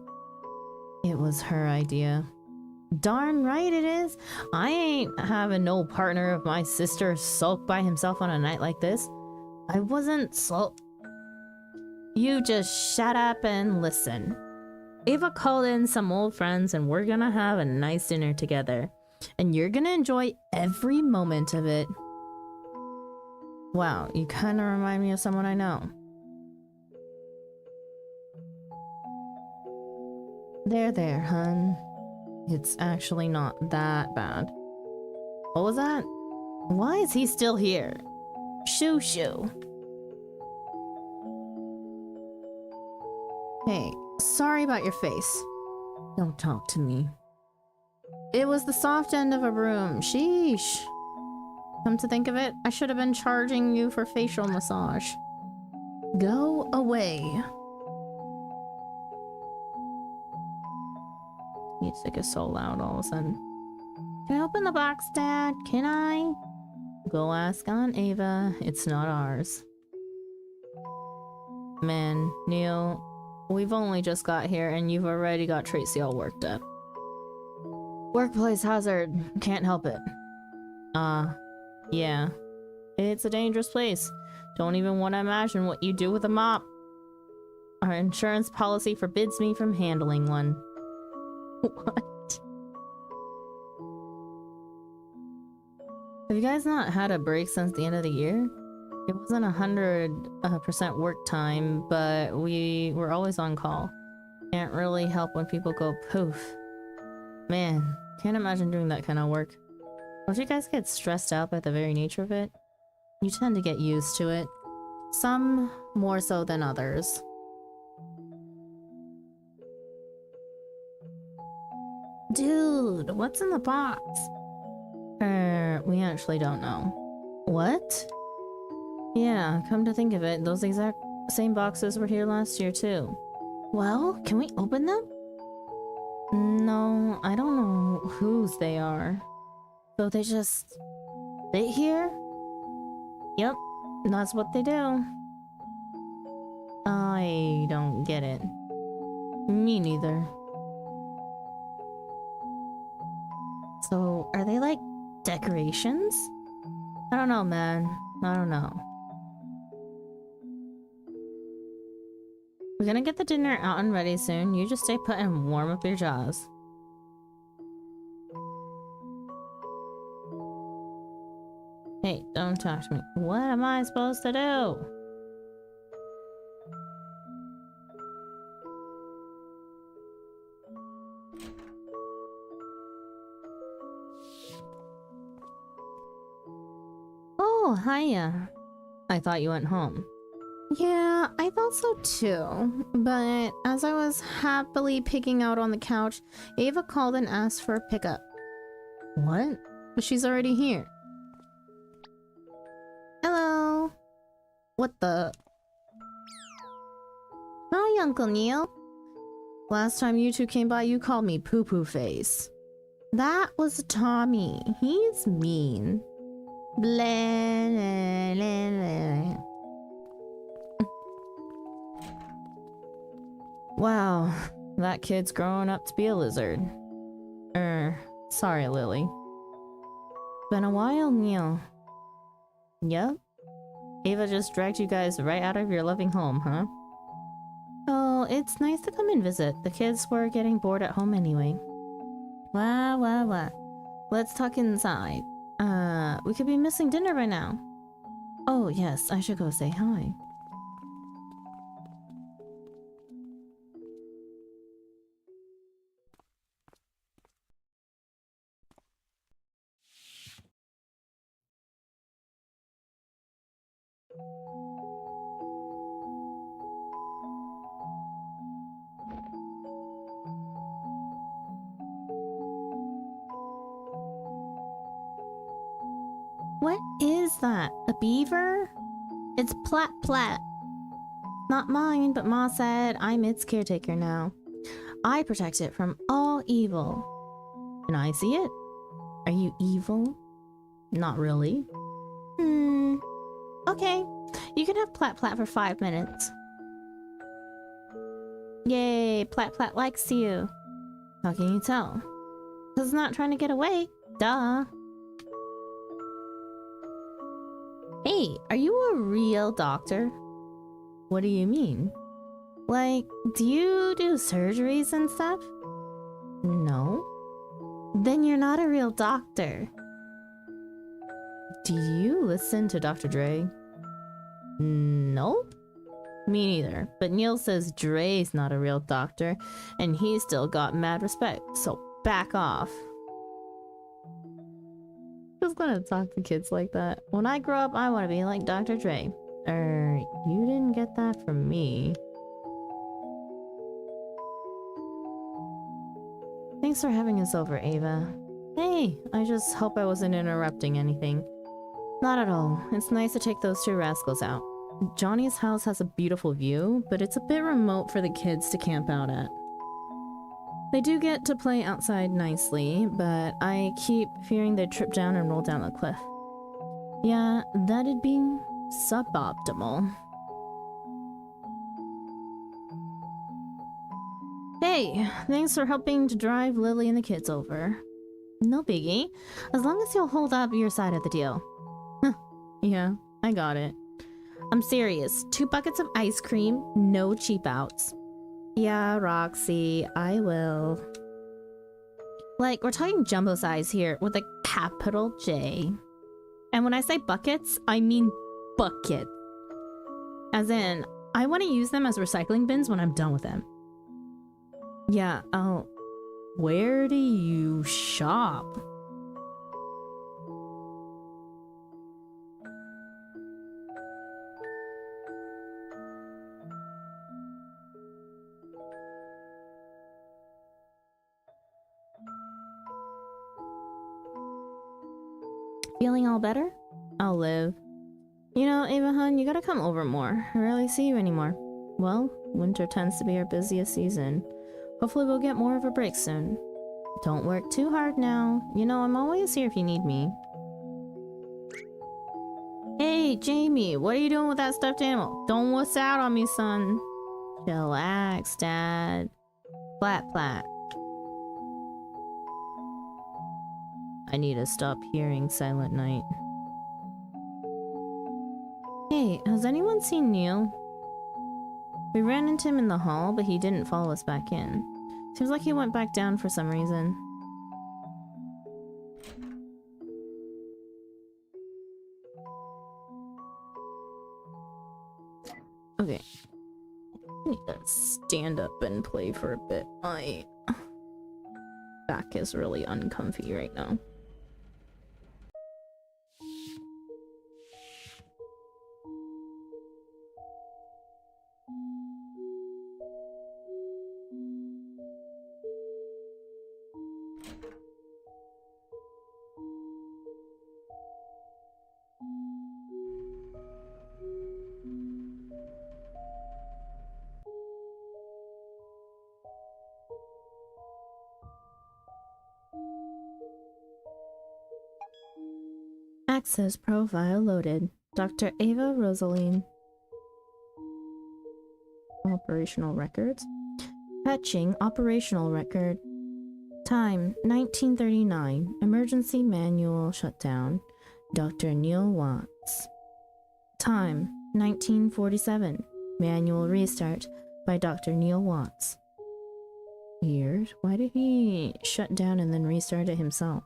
It was her idea. Darn right it is. I ain't having no partner of my sister sulk by himself on a night like this. I wasn't You just shut up and listen. Ava called in some old friends and we're gonna have a nice dinner together. And you're gonna enjoy every moment of it. Wow, you kinda remind me of someone I know. There, hun. It's actually not that bad. What was that? Why is he still here? Shoo shoo. Hey, sorry about your face. Don't talk to me. It was the soft end of a broom. Sheesh. Come to think of it, I should have been charging you for facial massage. Go away. Music is so loud all of a sudden. Can I open the box, Dad? Can I? Go ask Aunt Ava. It's not ours. Man, Neil, we've only just got here and you've already got Tracy all worked up. Workplace hazard. Can't help it. Yeah. It's a dangerous place. Don't even want to imagine what you do with a mop. Our insurance policy forbids me from handling one. What? Have you guys not had a break since the end of the year? It wasn't 100% work time, but we were always on call. Can't really help when people go poof. Man, can't imagine doing that kind of work. Don't you guys get stressed out by the very nature of it? You tend to get used to it. Some more so than others. Dude, what's in the box? We actually don't know. What? Yeah, come to think of it, those exact same boxes were here last year too. Well, can we open them? No, I don't know whose they are. So they just sit here? Yep, that's what they do. I don't get it. Me neither. So, are they like decorations? I don't know, man. I don't know. We're gonna get the dinner out and ready soon. You just stay put and warm up your jaws. Hey, don't talk to me. What am I supposed to do? Oh, hiya. I thought you went home. Yeah, I thought so too. But as I was happily picking out on the couch, Ava called and asked for a pickup. What? But she's already here. Hello. What the? Hi, Uncle Neil. Last time you two came by, you called me poo-poo face. That was Tommy. He's mean. Blah, blah, blah, blah. Wow, that kid's growing up to be a lizard. Sorry, Lily. Been a while, Neil. Yep. Ava just dragged you guys right out of your loving home, huh? Oh, it's nice to come and visit. The kids were getting bored at home anyway. Wah. Let's talk inside. We could be missing dinner by now. Oh, yes, I should go say hi. What is that? A beaver? It's Plat Plat. Not mine, but Ma said I'm its caretaker now. I protect it from all evil. And I see it. Are you evil? Not really. Okay. You can have Plat Plat for 5 minutes. Yay, Plat Plat likes you. How can you tell? 'Cause it's not trying to get away. Duh. Hey, are you a real doctor? What do you mean? Like, do you do surgeries and stuff? No. Then you're not a real doctor. Do you listen to Dr. Dre? Nope. Me neither. But Neil says Dre's not a real doctor, and he's still got mad respect, so back off. Who's gonna talk to kids like that? When I grow up, I want to be like Dr. Dre. You didn't get that from me. Thanks for having us over, Ava. Hey, I just hope I wasn't interrupting anything. Not at all. It's nice to take those two rascals out. Johnny's house has a beautiful view, but it's a bit remote for the kids to camp out at. They do get to play outside nicely, but I keep fearing they'd trip down and roll down the cliff. Yeah, that'd be suboptimal. Hey, thanks for helping to drive Lily and the kids over. No biggie, as long as you'll hold up your side of the deal. Yeah, I got it. I'm serious. 2 buckets of ice cream, no cheap outs. Yeah, Roxy, I will. Like, we're talking jumbo size here with a capital J. And when I say buckets, I mean bucket. As in, I want to use them as recycling bins when I'm done with them. Yeah, oh. Where do you shop? Feeling all better? I'll live. You know, Ava hun, you gotta come over more. I rarely see you anymore. Well, winter tends to be our busiest season. Hopefully we'll get more of a break soon. Don't work too hard now. You know, I'm always here if you need me. Hey, Jamie, what are you doing with that stuffed animal? Don't wuss out on me, son. Chillax, Dad. Plat Plat. I need to stop hearing Silent Night. Hey, has anyone seen Neil? We ran into him in the hall, but he didn't follow us back in. Seems like he went back down for some reason. Okay. I need to stand up and play for a bit. My back is really uncomfy right now. Access profile loaded. Dr. Ava Rosaline. Operational records. Fetching operational record. Time 1939. Emergency manual shutdown. Dr. Neil Watts. Time 1947. Manual restart by Dr. Neil Watts. Weird. Why did he shut down and then restart it himself?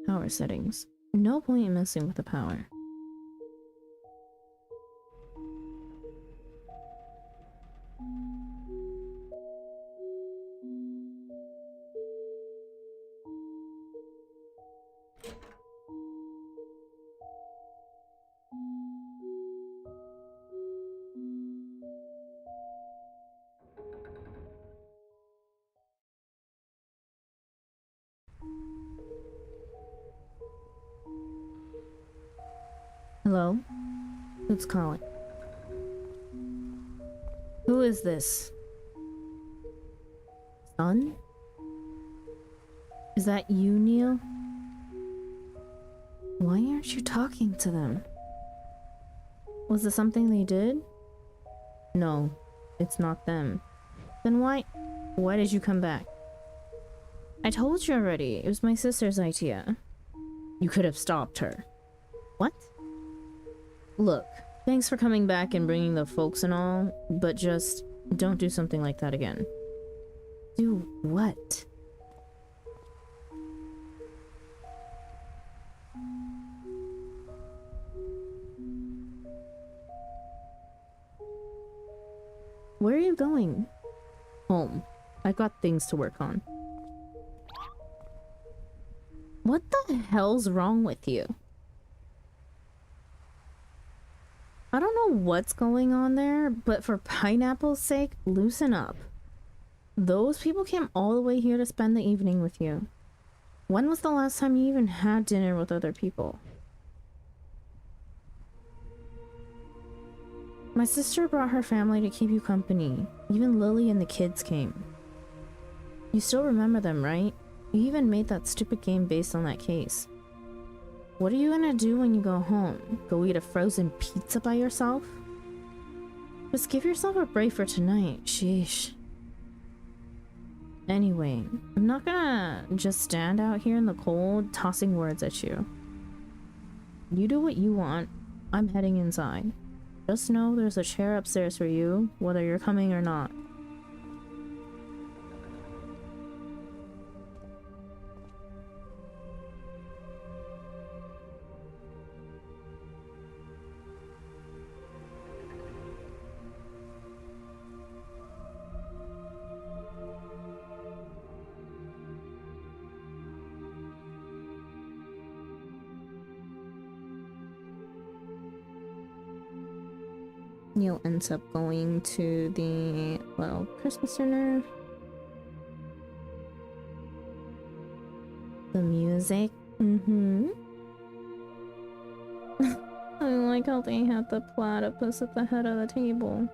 Power settings. No point in messing with the power. Hello? Who's calling? Who is this? Son? Is that you, Neil? Why aren't you talking to them? Was it something they did? No, it's not them. Then why did you come back? I told you already, it was my sister's idea. You could have stopped her. What? Look, thanks for coming back and bringing the folks and all, but just don't do something like that again. Do what? Where are you going? Home. I've got things to work on. What the hell's wrong with you? I don't know what's going on there, but for pineapple's sake, loosen up. Those people came all the way here to spend the evening with you. When was the last time you even had dinner with other people? My sister brought her family to keep you company. Even Lily and the kids came. You still remember them, right? You even made that stupid game based on that case. What are you gonna do when you go home? Go eat a frozen pizza by yourself? Just give yourself a break for tonight. Sheesh. Anyway, I'm not gonna just stand out here in the cold tossing words at you. You do what you want. I'm heading inside. Just know there's a chair upstairs for you, whether you're coming or not. Neil ends up going to the little Christmas dinner. The music. I like how they had the platypus at the head of the table.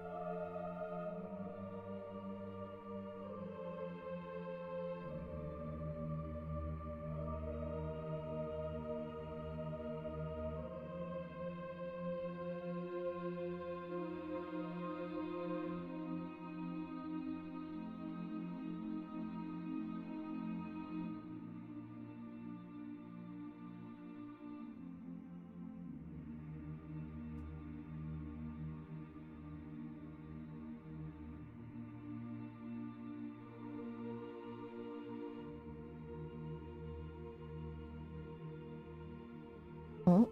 Oh,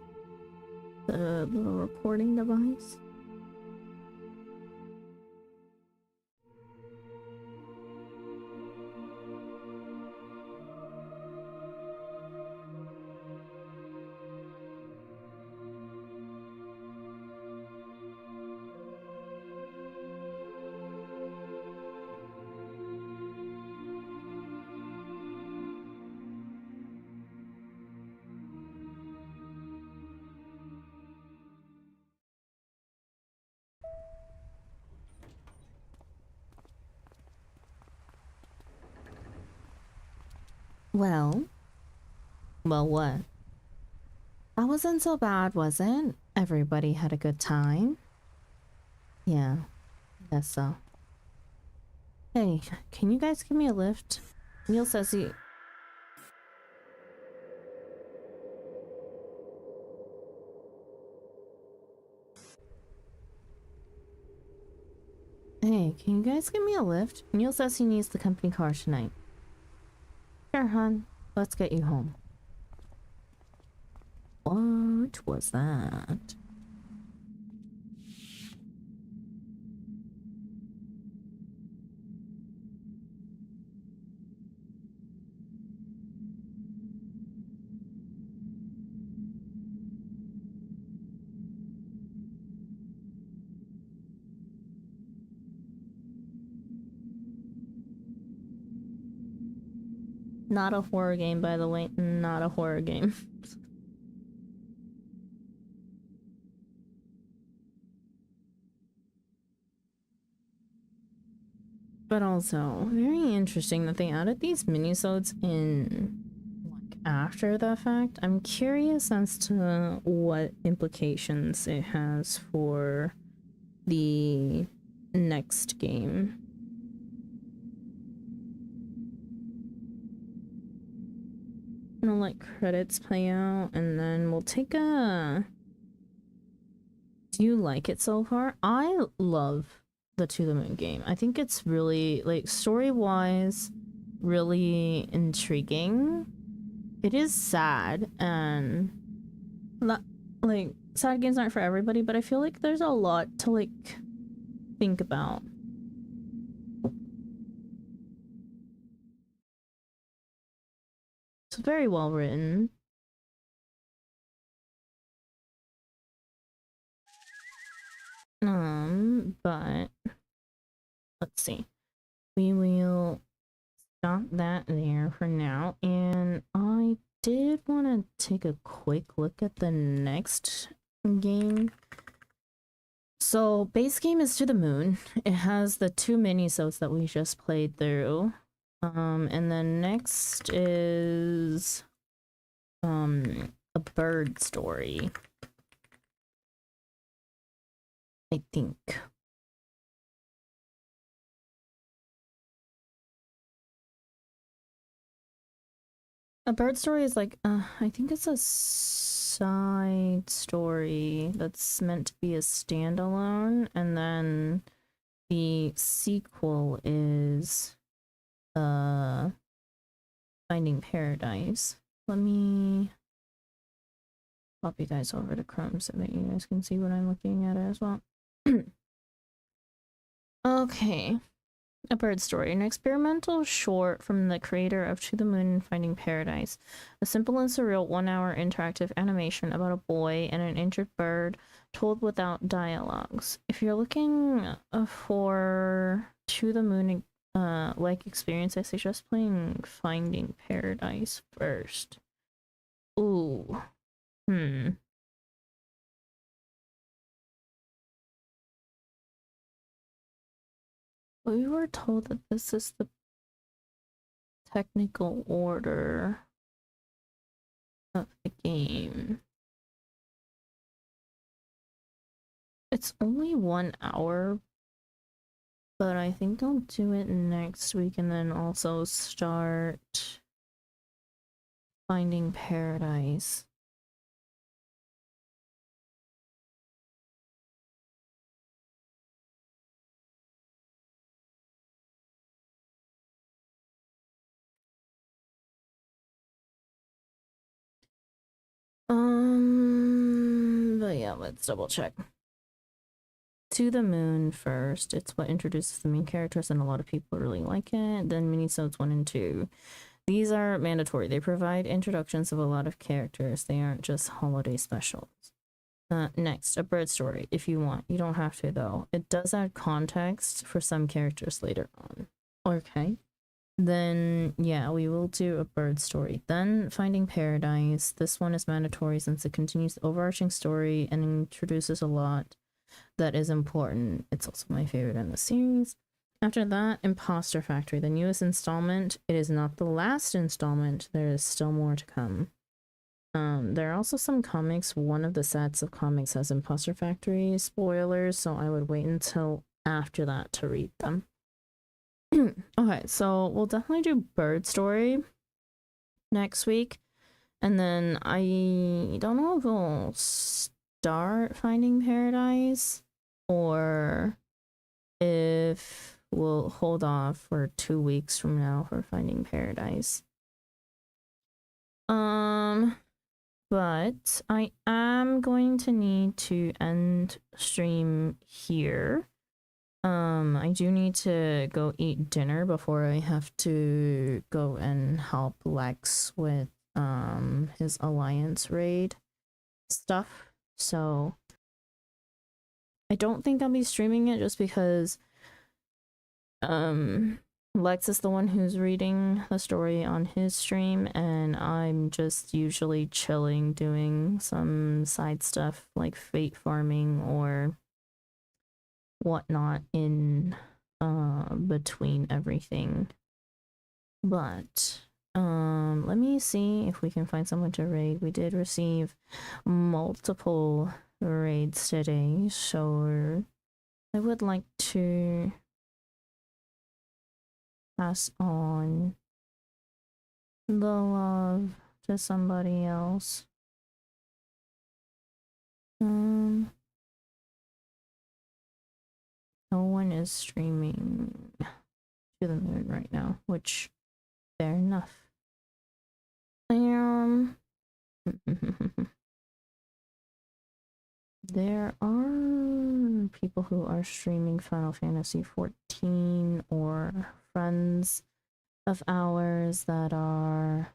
the little recording device. Well, what? That wasn't so bad, was it? Everybody had a good time. Yeah, I guess so. Hey, can you guys give me a lift? Neil says he... Hey, can you guys give me a lift? Neil says he needs the company car tonight. Sure, hon. Let's get you home. What was that? Not a horror game, by the way. Not a horror game. But also, very interesting that they added these minisodes in, like, after the fact. I'm curious as to what implications it has for the next game. I'm gonna let credits play out, and then we'll take a... Do you like it so far? I love the To the Moon game. I think it's really, like, story-wise, really intriguing. It is sad, and like, sad games aren't for everybody, but I feel like there's a lot to, like, think about. It's very well written. But let's see. We will stop that there for now, and I did want to take a quick look at the next game. So base game is To the Moon. It has the 2 minisodes that we just played through. And then next is a bird story, I think. A bird story is like, I think it's a side story that's meant to be a standalone, and then the sequel is Finding Paradise. Let me pop you guys over to Chrome so that you guys can see what I'm looking at as well. Okay. A Bird Story, an experimental short from the creator of To the Moon and Finding Paradise. A simple and surreal 1-hour interactive animation about a boy and an injured bird told without dialogues. If you're looking for To the Moon like experience, I suggest playing Finding Paradise first. Ooh. We were told that this is the technical order of the game. It's only 1 hour, but I think I'll do it next week and then also start Finding Paradise. But yeah, let's double check. To the Moon first. It's what introduces the main characters, and a lot of people really like it. Then minisodes 1 and 2. These are mandatory. They provide introductions of a lot of characters. They aren't just holiday specials. Next, a bird story, if you want. You don't have to, though. It does add context for some characters later on. Okay. Then, yeah, we will do a bird story. Then, Finding Paradise. This one is mandatory since it continues the overarching story and introduces a lot that is important. It's also my favorite in the series. After that, Imposter Factory, the newest installment. It is not the last installment. There is still more to come. There are also some comics. One of the sets of comics has Imposter Factory spoilers, so I would wait until after that to read them. Okay, so we'll definitely do Bird Story next week. And then I don't know if we'll start Finding Paradise or if we'll hold off for 2 weeks from now for Finding Paradise. But I am going to need to end stream here. I do need to go eat dinner before I have to go and help Lex with his Alliance raid stuff. So I don't think I'll be streaming it just because Lex is the one who's reading the story on his stream, and I'm just usually chilling doing some side stuff like fate farming or whatnot in between everything. But let me see if we can find someone to raid. We did receive multiple raids today, so I would like to pass on the love to somebody else. No one is streaming to the moon right now, which fair enough. There are people who are streaming Final Fantasy 14 or friends of ours that are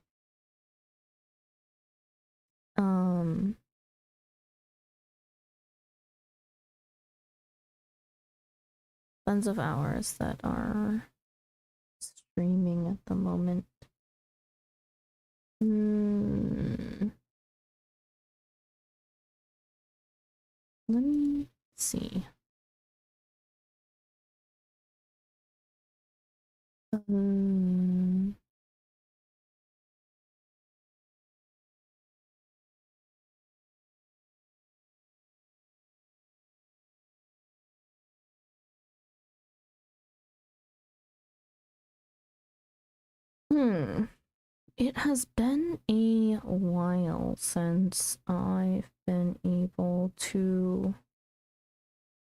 friends of ours that are streaming at the moment. Let me see. It has been a while since I've been able to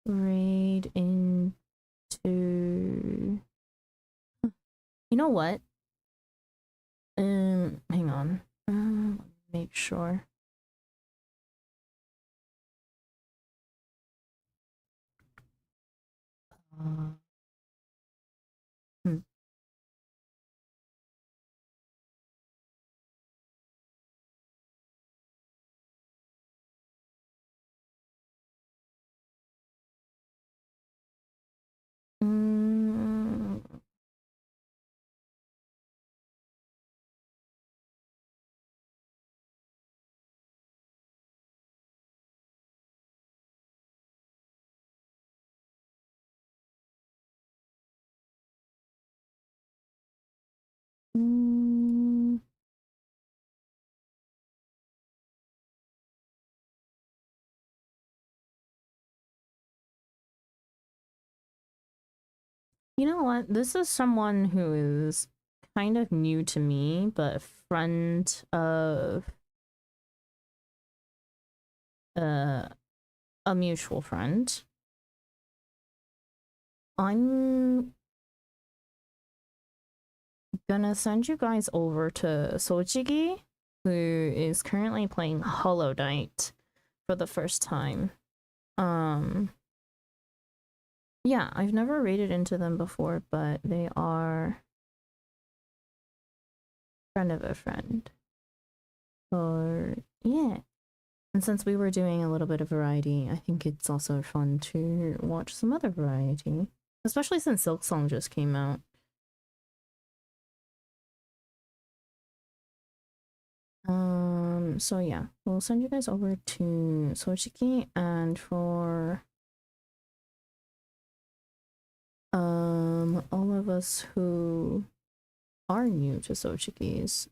raid into... You know what? Hang on. Let me make sure. Hmm. You know what? This is someone who is kind of new to me, but a friend of a mutual friend. I'm gonna send you guys over to Sochigi, who is currently playing Hollow Knight for the first time. Yeah, I've never raided into them before, but they are friend of a friend. Or yeah. And since we were doing a little bit of variety, I think it's also fun to watch some other variety. Especially since Silk Song just came out. So yeah, we'll send you guys over to Sochiki, and for all of us who are new to Sochiki's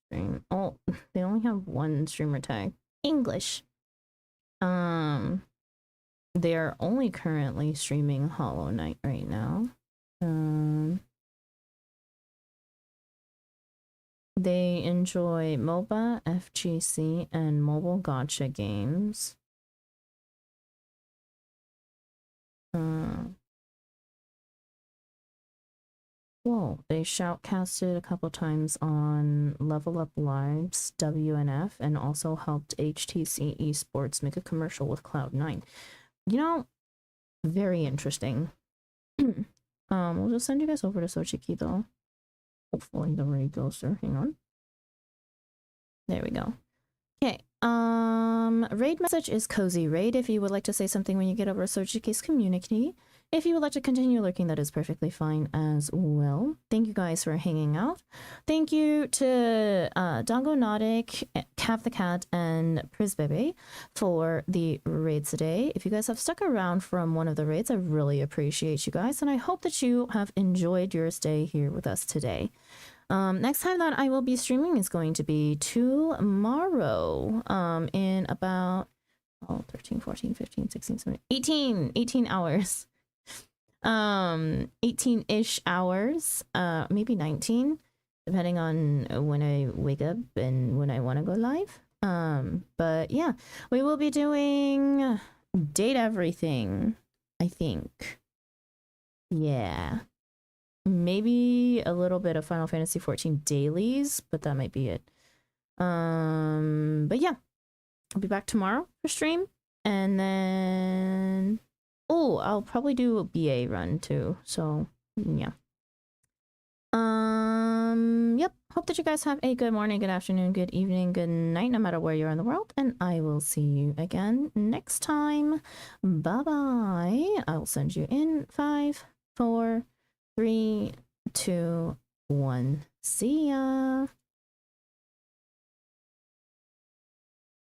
stream. Oh, they only have one streamer tag. English. They are only currently streaming Hollow Knight right now. they enjoy MOBA, FGC, and mobile gacha games. Whoa, they shoutcasted a couple times on Level Up Live's WNF and also helped HTC Esports make a commercial with Cloud9. You know, very interesting. We'll just send you guys over to Sochiki though. Hopefully the raid goes there. Hang on. There we go. Okay. Raid message is cozy raid. If you would like to say something when you get over to Sochiki's community. If you would like to continue lurking, that is perfectly fine as well. Thank you guys for hanging out. Thank you to Dango Nautic, Cav the Cat, and Prisbebe for the raids today. If you guys have stuck around from one of the raids, I really appreciate you guys, and I hope that you have enjoyed your stay here with us today. Next time that I will be streaming is going to be tomorrow, in about 13, 14, 15, 16, 17, 18 hours. 18-ish hours, maybe 19, depending on when I wake up and when I want to go live. But yeah, we will be doing Date Everything, I think. Yeah. Maybe a little bit of Final Fantasy 14 dailies, but that might be it. But yeah, I'll be back tomorrow for stream, and then I'll probably do a BA run too. So yeah. Yep. Hope that you guys have a good morning, good afternoon, good evening, good night, no matter where you're in the world, and I will see you again next time. Bye bye. I'll send you in 5, 4, 3, 2, 1. See ya.